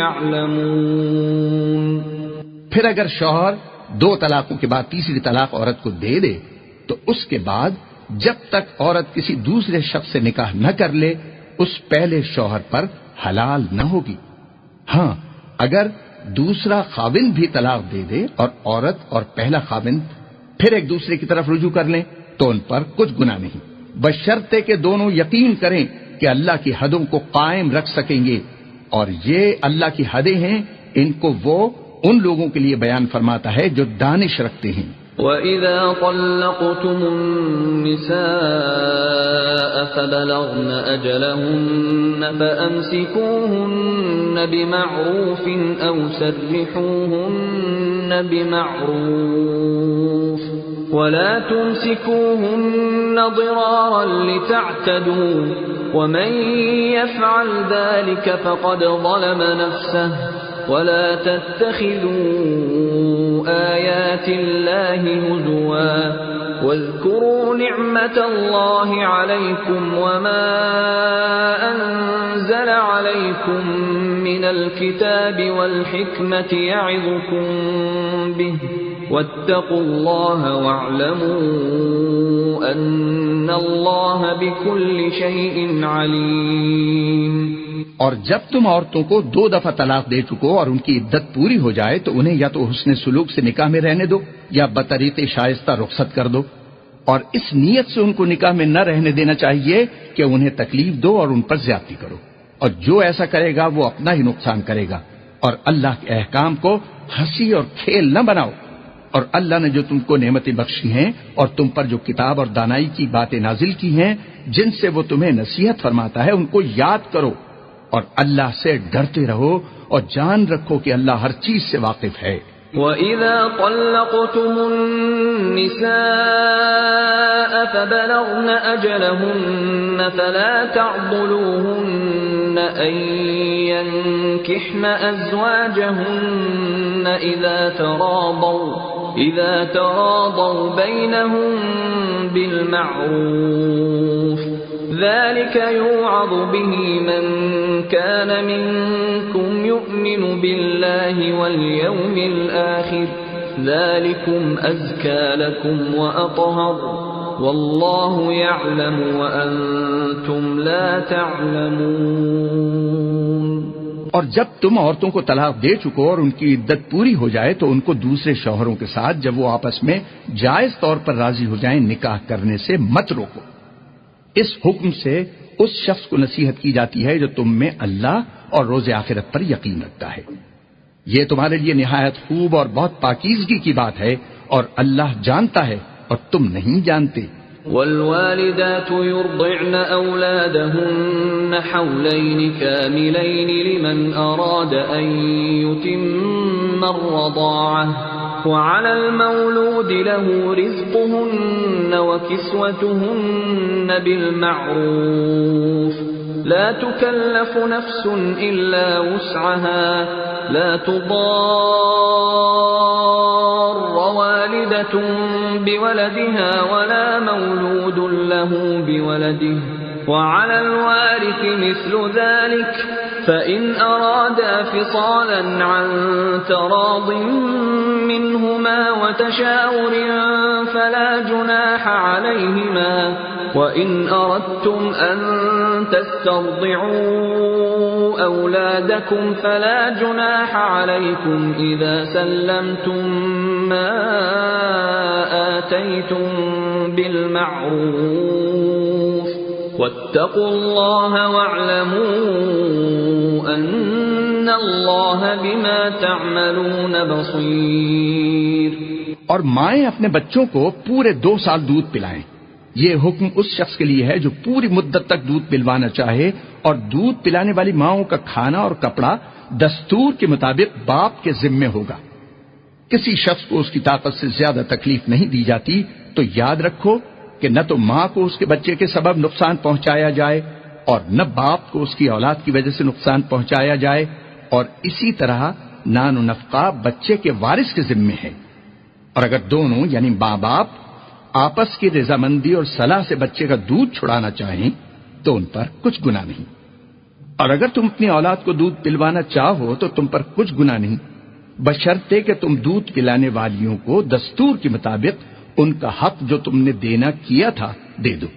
يَعْلَمُونَ۔ پھر اگر شوہر 2 طلاقوں کے بعد تیسری طلاق عورت کو دے دے تو اس کے بعد جب تک عورت کسی دوسرے شخص سے نکاح نہ کر لے اس پہلے شوہر پر حلال نہ ہوگی۔ ہاں، اگر دوسرا خاوند بھی طلاق دے دے اور عورت اور پہلا خاوند پھر ایک دوسرے کی طرف رجوع کر لیں تو ان پر کچھ گناہ نہیں، بشرطے کہ دونوں یقین کریں کہ اللہ کی حدوں کو قائم رکھ سکیں گے، اور یہ اللہ کی حدیں ہیں، ان کو وہ ان لوگوں کے لیے بیان فرماتا ہے جو دانش رکھتے ہیں۔ وَإِذَا طَلَّقْتُمُ النِّسَاءَ فَبَلَغْنَ أَجَلَهُنَّ فَأَمْسِكُوهُنَّ بِمَعْرُوفٍ أَوْ سَرِّحُوهُنَّ بِمَعْرُوفٍ وَلَا تُمْسِكُوهُنَّ ضِرَارًا لِتَعْتَدُوا وَمَن يَفْعَلْ ذَلِكَ فَقَدْ ظَلَمَ نَفْسَهُ وَلَا تَتَّخِذُوا آيَاتِ اللَّهِ هُزُوًا وَاذْكُرُوا نِعْمَةَ اللَّهِ عَلَيْكُمْ وَمَا أَنزَلَ عَلَيْكُمْ مِنَ الْكِتَابِ وَالْحِكْمَةِ يَعِظُكُمْ بِهِ وَاتَّقُوا اللَّهَ وَاعْلَمُوا أَنَّ اللَّهَ بِكُلِّ شَيْءٍ عَلِيمٌ۔ اور جب تم عورتوں کو 2 دفعہ طلاق دے چکو اور ان کی عدت پوری ہو جائے تو انہیں یا تو حسن سلوک سے نکاح میں رہنے دو یا بطریق شائستہ رخصت کر دو، اور اس نیت سے ان کو نکاح میں نہ رہنے دینا چاہیے کہ انہیں تکلیف دو اور ان پر زیادتی کرو، اور جو ایسا کرے گا وہ اپنا ہی نقصان کرے گا، اور اللہ کے احکام کو ہنسی اور کھیل نہ بناؤ، اور اللہ نے جو تم کو نعمتیں بخشی ہیں اور تم پر جو کتاب اور دانائی کی باتیں نازل کی ہیں جن سے وہ تمہیں نصیحت فرماتا ہے ان کو یاد کرو، اور اللہ سے ڈرتے رہو اور جان رکھو کہ اللہ ہر چیز سے واقف ہے۔ وَإِذَا طَلَّقْتُمُ النِّسَاءَ فَبَلَغْنَ أَجَلَهُنَّ فَلَا تَعْضُلُوهُنَّ أن ينكحن أزواجهن إذا تراضوا بينهم بالمعروف ذلك يوعظ به من كان منكم يؤمن بالله واليوم الآخر ذلكم أزكى لكم وأطهر والله يعلم وأنتم لا تعلمون۔ اور جب تم عورتوں کو طلاق دے چکو اور ان کی عدت پوری ہو جائے تو ان کو دوسرے شوہروں کے ساتھ جب وہ آپس میں جائز طور پر راضی ہو جائیں نکاح کرنے سے مت روکو۔ اس حکم سے اس شخص کو نصیحت کی جاتی ہے جو تم میں اللہ اور روز آخرت پر یقین رکھتا ہے۔ یہ تمہارے لیے نہایت خوب اور بہت پاکیزگی کی بات ہے اور اللہ جانتا ہے اور تم نہیں جانتے۔ والوالدات يرضعن أولادهن حولين كاملين لمن أراد أن يتم الرضاعة وعلى المولود له رزقهن وكسوتهن بالمعروف لا تكلف نفس إلا وسعها لا تضار والدة بولدها ولا مولود له بولده وعلى الوارث مثل ذلك فإن أرادا فصالا عن تراض منهما وتشاور فلا جناح عليهما وإن أردتم أن تسترضعوا أولادكم فلا جناح عليكم إذا سلمتم ما آتيتم بالمعروف واتقوا الله واعلموا أن الله بما تعملون بصير۔ اور مائیں اپنے بچوں کو پورے 2 سال دودھ پلائیں۔ یہ حکم اس شخص کے لیے ہے جو پوری مدت تک دودھ پلوانا چاہے، اور دودھ پلانے والی ماؤں کا کھانا اور کپڑا دستور کے مطابق باپ کے ذمے ہوگا۔ کسی شخص کو اس کی طاقت سے زیادہ تکلیف نہیں دی جاتی تو یاد رکھو کہ نہ تو ماں کو اس کے بچے کے سبب نقصان پہنچایا جائے اور نہ باپ کو اس کی اولاد کی وجہ سے نقصان پہنچایا جائے، اور اسی طرح نان و نفقہ بچے کے وارث کے ذمے ہے۔ اور اگر دونوں یعنی ماں باپ آپس کی رضامندی اور صلاح سے بچے کا دودھ چھڑانا چاہیں تو ان پر کچھ گناہ نہیں، اور اگر تم اپنی اولاد کو دودھ پلوانا چاہو تو تم پر کچھ گناہ نہیں، بشرطے کہ تم دودھ پلانے والیوں کو دستور کے مطابق ان کا حق جو تم نے دینا کیا تھا دے دو،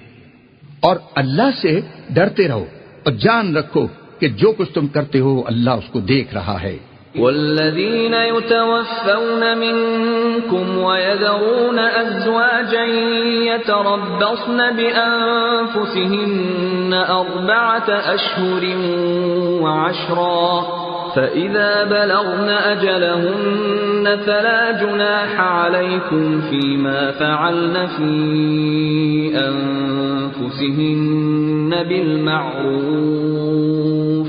اور اللہ سے ڈرتے رہو اور جان رکھو کہ جو کچھ تم کرتے ہو اللہ اس کو دیکھ رہا ہے۔ والذين يتوفون منكم ويذرون أزواجا يتربصن بأنفسهن 4 أشهر و10 فإذا بلغن أجلهن فلا جناح عليكم فيما فعلن في أنفسهن بالمعروف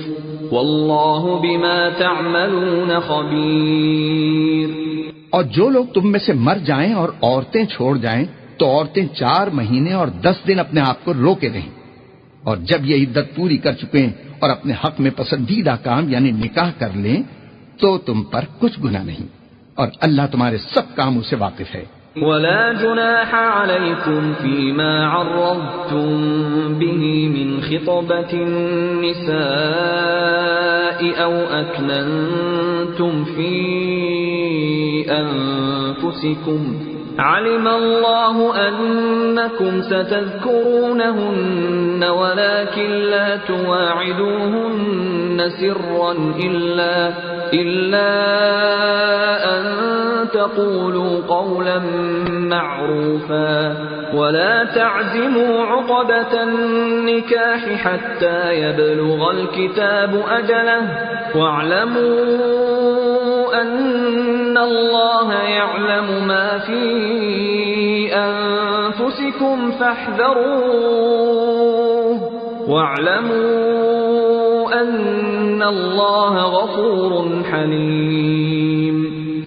واللہ بما تعملون خبیر۔ اور جو لوگ تم میں سے مر جائیں اور عورتیں چھوڑ جائیں تو عورتیں 4 مہینے اور 10 دن اپنے آپ کو روکے رہیں، اور جب یہ عدت پوری کر چکیں اور اپنے حق میں پسندیدہ کام یعنی نکاح کر لیں تو تم پر کچھ گناہ نہیں، اور اللہ تمہارے سب کاموں سے واقف ہے۔ ولا جناح عليكم فيما عرضتم به من خطبة النساء أو أكننتم في أنفسكم علم الله أنكم ستذكرونهن ولكن لا تواعدوهن سرا إلا أن تقولوا قولا معروفا ولا تعزموا عقدة النكاح حتى يبلغ الكتاب أجله واعلموا أن الله يعلم ما في أنفسكم فاحذروه واعلموا أن الله غفور حليم۔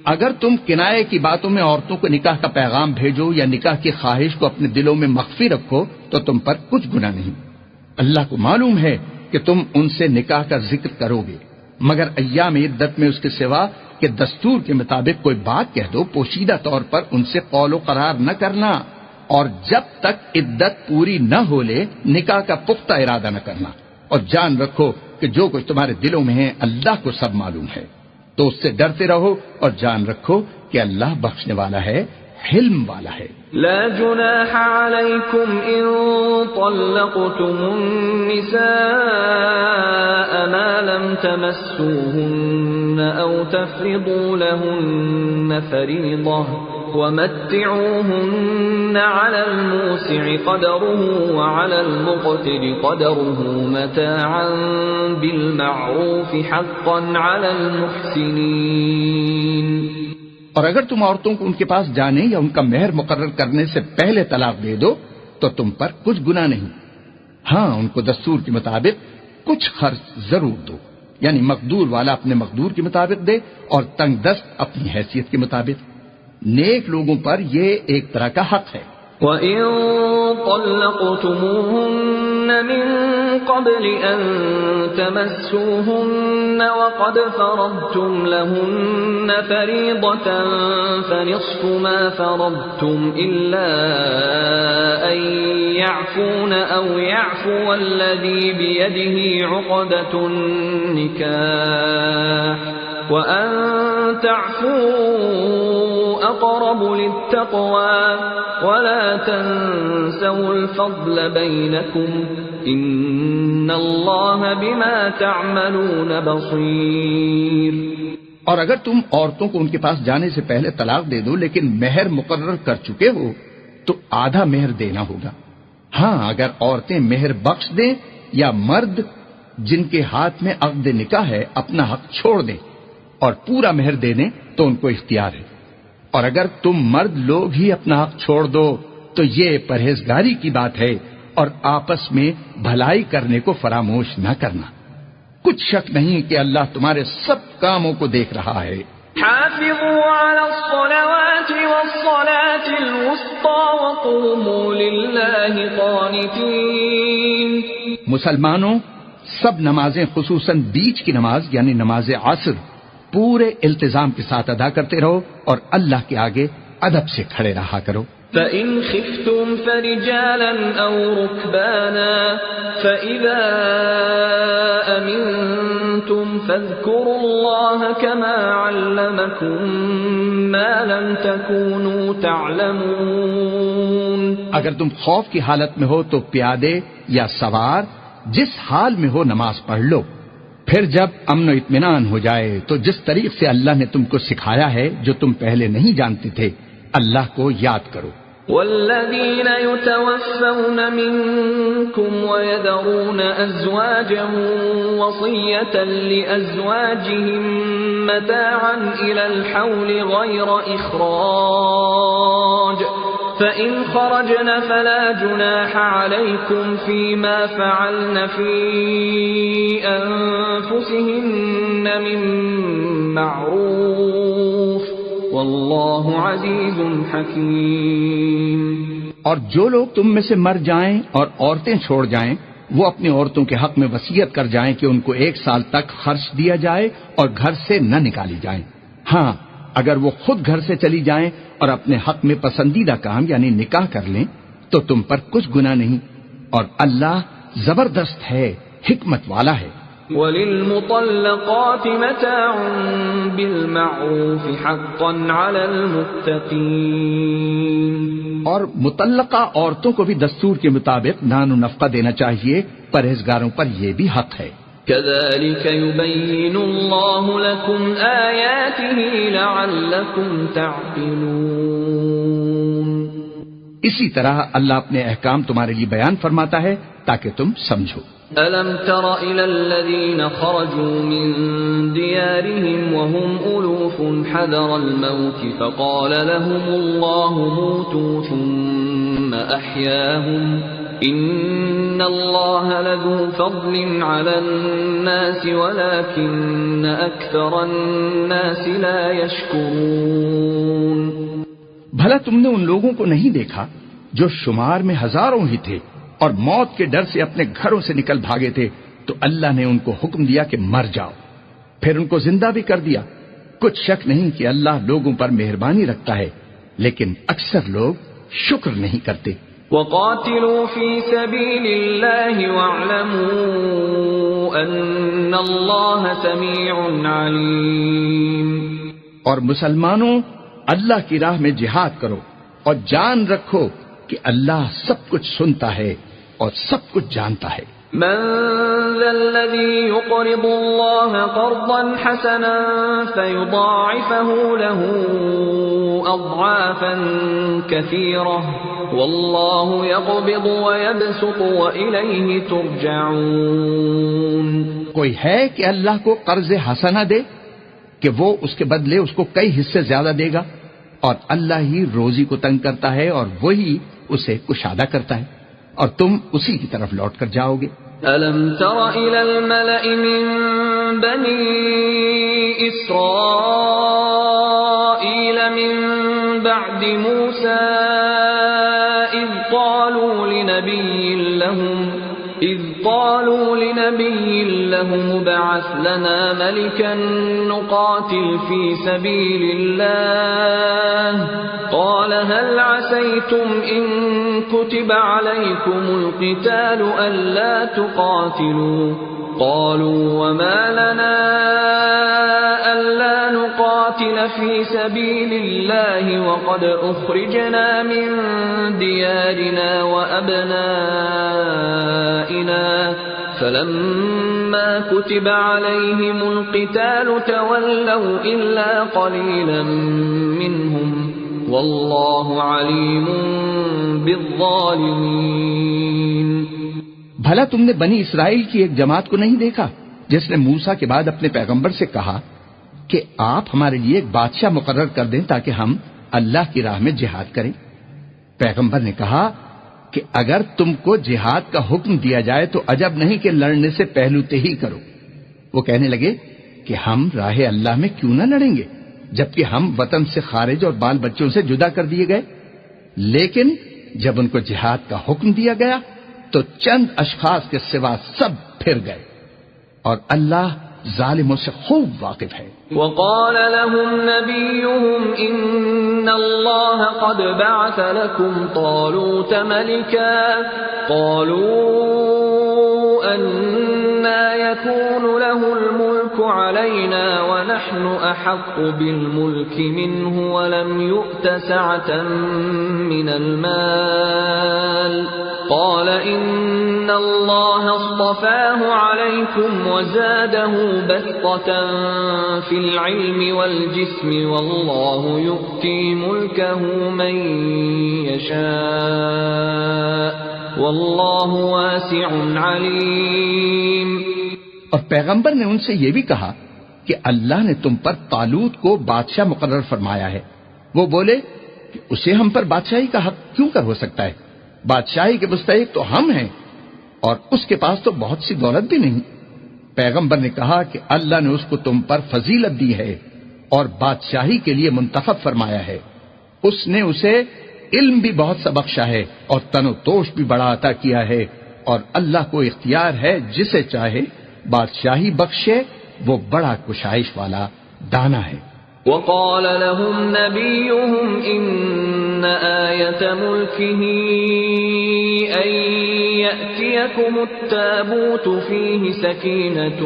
اگر تم کنائے کی باتوں میں عورتوں کو نکاح کا پیغام بھیجو یا نکاح کی خواہش کو اپنے دلوں میں مخفی رکھو تو تم پر کچھ گناہ نہیں۔ اللہ کو معلوم ہے کہ تم ان سے نکاح کا ذکر کرو گے، مگر ایام عدت میں اس کے سوا کہ دستور کے مطابق کوئی بات کہہ دو، پوشیدہ طور پر ان سے قول و قرار نہ کرنا، اور جب تک عدت پوری نہ ہو لے نکاح کا پختہ ارادہ نہ کرنا، اور جان رکھو کہ جو کچھ تمہارے دلوں میں ہے اللہ کو سب معلوم ہے، تو اس سے ڈرتے رہو اور جان رکھو کہ اللہ بخشنے والا ہے، حلم والا ہے۔ لا جناح عليكم إن طلقتم النساء ما لم تمسوهن أو تفرضوا لهن فريضة ومتعوهن على الموسع قدره وعلى المقتر قدره متاعا بالمعروف حقا على المحسنين۔ اور اگر تم عورتوں کو ان کے پاس جانے یا ان کا مہر مقرر کرنے سے پہلے طلاق دے دو تو تم پر کچھ گناہ نہیں، ہاں ان کو دستور کے مطابق کچھ خرچ ضرور دو، یعنی مقدور والا اپنے مقدور کے مطابق دے اور تنگ دست اپنی حیثیت کے مطابق۔ نیک لوگوں پر یہ ایک طرح کا حق ہے۔ وَإِن طَلَّقْتُمُوهُنَّ مِن قَبْلِ أَن تَمَسُّوهُنَّ وَقَدْ فَرَضْتُمْ لَهُنَّ فَرِيضَةً فَنِصْفُ مَا فَرَضْتُمْ إِلَّا أَن يَعْفُونَ أَوْ يَعْفُوَ الَّذِي بِيَدِهِ عُقْدَةُ النِّكَاحِ وَأَن تَعْفُوا أَقْرَبُ لِلتَّقْوَى وَلَا تَنسَوْا الْفَضْلَ بَيْنَكُمْ إِنَّ اللَّهَ بِمَا تَعْمَلُونَ بَصِيرٌ۔ اور اگر تم عورتوں کو ان کے پاس جانے سے پہلے طلاق دے دو لیکن مہر مقرر کر چکے ہو تو آدھا مہر دینا ہوگا، ہاں اگر عورتیں مہر بخش دیں یا مرد جن کے ہاتھ میں عقد نکاح ہے اپنا حق چھوڑ دیں اور پورا مہر دے دیں تو ان کو اختیار ہے، اور اگر تم مرد لوگ ہی اپنا حق چھوڑ دو تو یہ پرہیزگاری کی بات ہے اور آپس میں بھلائی کرنے کو فراموش نہ کرنا، کچھ شک نہیں کہ اللہ تمہارے سب کاموں کو دیکھ رہا ہے۔ حافظوا على الصلوات والصلاة الوسطى وقوموا لله قانتين۔ مسلمانوں سب نمازیں خصوصاً بیچ کی نماز یعنی نماز عصر پورے التزام کے ساتھ ادا کرتے رہو اور اللہ کے آگے ادب سے کھڑے رہا کرو۔ فَإِنْ خِفْتُمْ فَرِجَالًا أَوْ رُكْبَانًا فَإِذَا أَمِنْتُمْ فَاذْكُرُوا اللَّهَ كَمَا عَلَّمَكُمْ مَا لَمْ تَكُونُوا تَعْلَمُونَ۔ اگر تم خوف کی حالت میں ہو تو پیادے یا سوار جس حال میں ہو نماز پڑھ لو، پھر جب امن و اطمینان ہو جائے تو جس طریق سے اللہ نے تم کو سکھایا ہے جو تم پہلے نہیں جانتے تھے اللہ کو یاد کرو۔ والذین یتوفون منکم ویذرون ازواجا وصیة لازواجهم متاعا الى الحول غیر اخراج فإن خرجن فلا جناح عليكم فيما فعلن في أنفسهن من معروف والله عزيز حكيم۔ اور جو لوگ تم میں سے مر جائیں اور عورتیں چھوڑ جائیں وہ اپنی عورتوں کے حق میں وصیت کر جائیں کہ ان کو 1 سال تک خرچ دیا جائے اور گھر سے نہ نکالی جائیں، ہاں اگر وہ خود گھر سے چلی جائیں اور اپنے حق میں پسندیدہ کام یعنی نکاح کر لیں تو تم پر کچھ گناہ نہیں، اور اللہ زبردست ہے، حکمت والا ہے۔ وَلِلْمُطَلَّقَاتِ مَتَاعٌ بِالْمَعْرُوفِ حَقًّا عَلَى الْمُتَّقِينَ۔ اور مطلقہ عورتوں کو بھی دستور کے مطابق نان و نفقہ دینا چاہیے، پرہیزگاروں پر یہ بھی حق ہے۔ كَذَلِكَ يُبَيِّنُ اللَّهُ لَكُمْ آيَاتِهِ لَعَلَّكُمْ تَعْقِلُونَ۔ اسی طرح اللہ اپنے احکام تمہارے لیے بیان فرماتا ہے تاکہ تم سمجھو۔ أَلَمْ تَرَ إِلَى الَّذِينَ خَرَجُوا مِن دِيَارِهِمْ وَهُمْ أُلُوفٌ حَذَرَ الْمَوْتِ فَقَالَ لَهُمُ اللَّهُ مُوتُوا ثُمَّ أَحْيَاهُمْ إِنَّ اللَّهَ لَذُو فَضْلٍ عَلَى النَّاسِ وَلَكِنَّ أَكْثَرَ النَّاسِ لَا يَشْكُرُونَ۔ بھلا تم نے ان لوگوں کو نہیں دیکھا جو شمار میں ہزاروں ہی تھے اور موت کے ڈر سے اپنے گھروں سے نکل بھاگے تھے، تو اللہ نے ان کو حکم دیا کہ مر جاؤ، پھر ان کو زندہ بھی کر دیا۔ کچھ شک نہیں کہ اللہ لوگوں پر مہربانی رکھتا ہے، لیکن اکثر لوگ شکر نہیں کرتے۔ وَقَاتِلُوا فِي سَبِيلِ اللَّهِ وَاعْلَمُوا أَنَّ اللَّهَ سَمِيعٌ عَلِيمٌ۔ اور مسلمانوں اللہ کی راہ میں جہاد کرو اور جان رکھو کہ اللہ سب کچھ سنتا ہے اور سب کچھ جانتا ہے۔ من ذا الذي يقرض الله قرضا حسنا فيضاعفه له أضعافا كثيرة والله يقبض ويبسط وإليه ترجعون۔ کوئی ہے کہ اللہ کو قرض حسنہ دے کہ وہ اس کے بدلے اس کو کئی حصے زیادہ دے گا، اور اللہ ہی روزی کو تنگ کرتا ہے اور وہی اسے کشادہ کرتا ہے، اور تم اسی کی طرف لوٹ کر جاؤ گے۔ أَلَمْ تَرَ إِلَى الْمَلَإِ مِنْ بَنِي إِسْرَائِيلَ مِنْ بَعْدِ مُوسَى إِذْ قَالُوا لِنَبِيٍّ لَهُمُ ابْعَثْ لَنَا مَلِكًا نُقَاتِلْ فِي سَبِيلِ اللَّهِ قَالَ هَلْ عَسَيْتُمْ إِن كُتِبَ عَلَيْكُمُ الْقِتَالُ أَلَّا تُقَاتِلُوا قَالُوا وَمَا لَنَا أَلَّا نُقَاتِلَ فِي سَبِيلِ اللَّهِ وَقَدْ أُخْرِجْنَا مِن دِيَارِنَا وَأَبْنَائِنَا فَلَمَّا كُتِبَ عَلَيْهِمُ الْقِتَالُ تَوَلَّوْا إِلَّا قَلِيلًا مِّنْهُمْ وَاللَّهُ عَلِيمٌ بِالظَّالِمِينَ۔ بھلا تم نے بنی اسرائیل کی ایک جماعت کو نہیں دیکھا جس نے موسیٰ کے بعد اپنے پیغمبر سے کہا کہ آپ ہمارے لیے ایک بادشاہ مقرر کر دیں تاکہ ہم اللہ کی راہ میں جہاد کریں؟ پیغمبر نے کہا کہ اگر تم کو جہاد کا حکم دیا جائے تو عجب نہیں کہ لڑنے سے پہلوتے ہی کرو۔ وہ کہنے لگے کہ ہم راہ اللہ میں کیوں نہ لڑیں گے جبکہ ہم وطن سے خارج اور بال بچوں سے جدا کر دیے گئے۔ لیکن جب ان کو جہاد کا حکم دیا گیا تو چند اشخاص کے سوا سب پھر گئے، اور اللہ ظالموں سے خوب واقف ہے۔ وقال لهم نبيهم إن الله قد بعث لكم طالوت ملكا قالوا أنا يكون له الملك علينا ونحن أحق بالملك منه ولم يؤت سعة من المال قال إن الله اصطفاه عليكم وزاده بسطة في العلم والجسم والله يؤتي ملكه من يشاء والله واسع عليم۔ اور پیغمبر نے ان سے یہ بھی کہا کہ اللہ نے تم پر طالوت کو بادشاہ مقرر فرمایا ہے۔ وہ بولے کہ اسے ہم پر بادشاہی کا حق کیوں کر ہو سکتا ہے؟ بادشاہی کے مستحق تو ہم ہیں اور اس کے پاس تو بہت سی دولت بھی نہیں۔ پیغمبر نے کہا کہ اللہ نے اس کو تم پر فضیلت دی ہے اور بادشاہی کے لیے منتخب فرمایا ہے۔ اس نے اسے علم بھی بہت سا بخشا ہے اور تن و توش بھی بڑا عطا کیا ہے، اور اللہ کو اختیار ہے جسے چاہے بادشاہی بخشے، وہ بڑا کشائش والا دانا ہے۔ وقال لهم نبيهم إن آية ملكه أن يأتيكم التابوت فيه سكينة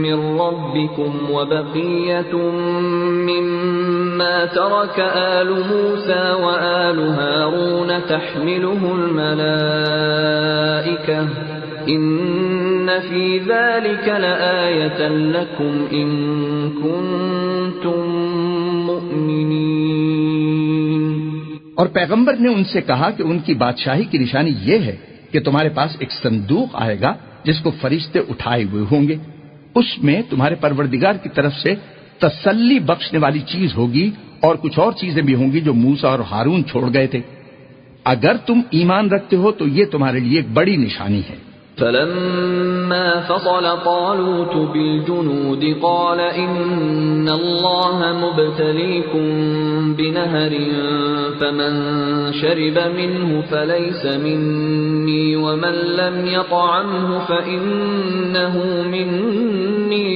من ربكم وبقية مما ترك آل موسى وآل هارون تحمله الملائكة إن في ذلك لآية لكم إن كنتم مؤمنين۔ اور پیغمبر نے ان سے کہا کہ ان کی بادشاہی کی نشانی یہ ہے کہ تمہارے پاس ایک صندوق آئے گا جس کو فرشتے اٹھائے ہوئے ہوں گے، اس میں تمہارے پروردگار کی طرف سے تسلی بخشنے والی چیز ہوگی اور کچھ اور چیزیں بھی ہوں گی جو موسیٰ اور ہارون چھوڑ گئے تھے۔ اگر تم ایمان رکھتے ہو تو یہ تمہارے لیے ایک بڑی نشانی ہے۔ فلما فصل طالوت بالجنود قال إن الله مبتليكم بنهر فمن شرب منه فليس مني ومن لم يطعمه فإنه مني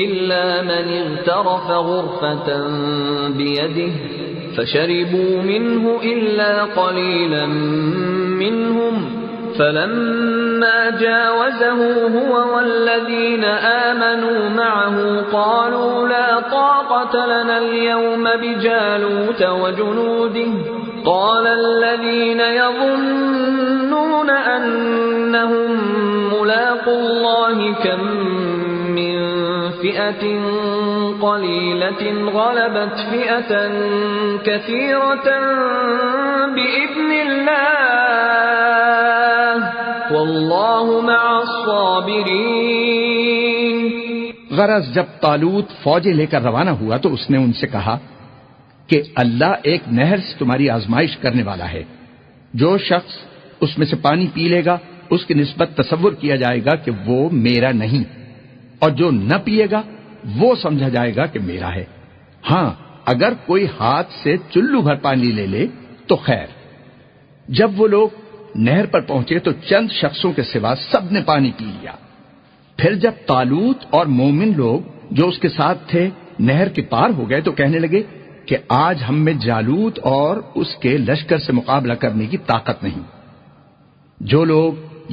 إلا من اغترف غرفة بيده فشربوا منه إلا قليلا منهم فلما جاوزه هو والذين آمنوا معه قالوا لا طاقة لنا اليوم بجالوت وجنوده قال الذين يظنون أنهم ملاقو الله كم من فئة قليلة غلبت فئة كثيرة بإذن الله واللہ مع الصابرین۔ غرض جب طالوت فوجیں لے کر روانہ ہوا تو اس نے ان سے کہا کہ اللہ ایک نہر سے تمہاری آزمائش کرنے والا ہے، جو شخص اس میں سے پانی پی لے گا اس کی نسبت تصور کیا جائے گا کہ وہ میرا نہیں، اور جو نہ پیے گا وہ سمجھا جائے گا کہ میرا ہے۔ ہاں اگر کوئی ہاتھ سے چلو بھر پانی لے لے تو خیر۔ جب وہ لوگ نہر پر پہنچے تو چند شخصوں کے سوا سب نے پانی پی لیا۔ پھر جب طالوت اور مومن لوگ جو اس کے ساتھ تھے نہر کے پار ہو گئے تو کہنے لگے کہ آج ہم میں جالوت اور اس کے لشکر سے مقابلہ کرنے کی طاقت نہیں۔ جو لوگ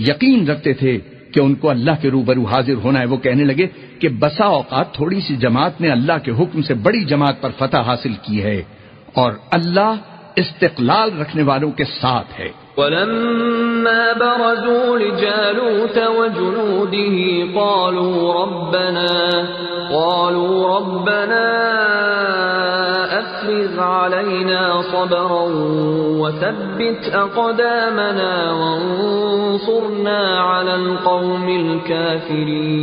یقین رکھتے تھے کہ ان کو اللہ کے روبرو حاضر ہونا ہے وہ کہنے لگے کہ بسا اوقات تھوڑی سی جماعت نے اللہ کے حکم سے بڑی جماعت پر فتح حاصل کی ہے، اور اللہ استقلال رکھنے والوں کے ساتھ ہے۔ وَلَمَّا بَرَزُوا لِجَالُوتَ وَجُنُودِهِ قَالُوا رَبَّنَا أَفْرِغْ عَلَيْنَا صَبْرًا وَثَبِّتْ أَقْدَامَنَا وَانصُرْنَا عَلَى الْقَوْمِ الْكَافِرِينَ۔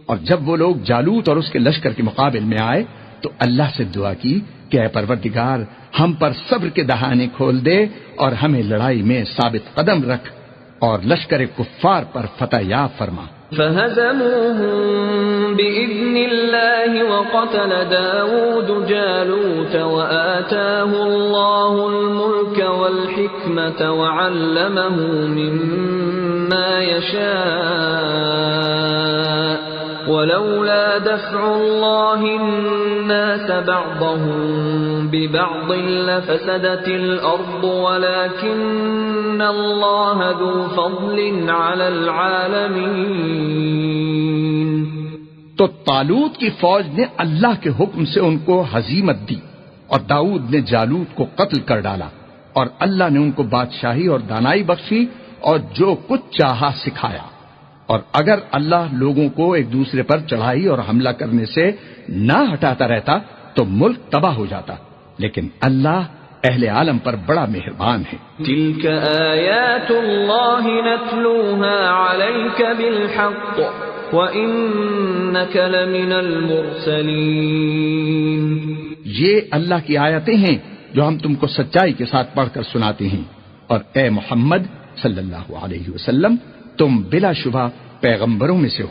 اور جب وہ لوگ جالوت اور اس کے لشکر کے مقابل میں آئے تو اللہ سے دعا کی کہ اے پروردگار ہم پر صبر کے دہانے کھول دے اور ہمیں لڑائی میں ثابت قدم رکھ اور لشکر کفار پر فتح یاب فرما۔ فَهَزَمُوهُم بِإِذْنِ اللَّهِ وَقَتَلَ دَاوُودُ جَالُوتَ وَآتَاهُ اللَّهُ الْمُلْكَ وَالْحِكْمَةَ وَعَلَّمَهُ مِمَّا يَشَاءُ وَلَوْلَا دَفْعُ اللَّهِ النَّاسَ بَعْضَهُم بِبَعْضٍ لَفَسَدَتِ الْأَرْضُ وَلَكِنَّ اللَّهَ ذُو فَضْلٍ عَلَى الْعَالَمِينَ۔ تو طالوت کی فوج نے اللہ کے حکم سے ان کو ہزیمت دی، اور داؤد نے جالوت کو قتل کر ڈالا، اور اللہ نے ان کو بادشاہی اور دانائی بخشی اور جو کچھ چاہا سکھایا۔ اور اگر اللہ لوگوں کو ایک دوسرے پر چڑھائی اور حملہ کرنے سے نہ ہٹاتا رہتا تو ملک تباہ ہو جاتا، لیکن اللہ اہل عالم پر بڑا مہربان ہے۔ تلك آیات اللہ نتلوها علیک بالحق وانک لمن المرسلین۔ یہ اللہ کی آیتیں ہیں جو ہم تم کو سچائی کے ساتھ پڑھ کر سناتے ہیں، اور اے محمد صلی اللہ علیہ وسلم تم بلا شبہ پیغمبروں میں سے ہو۔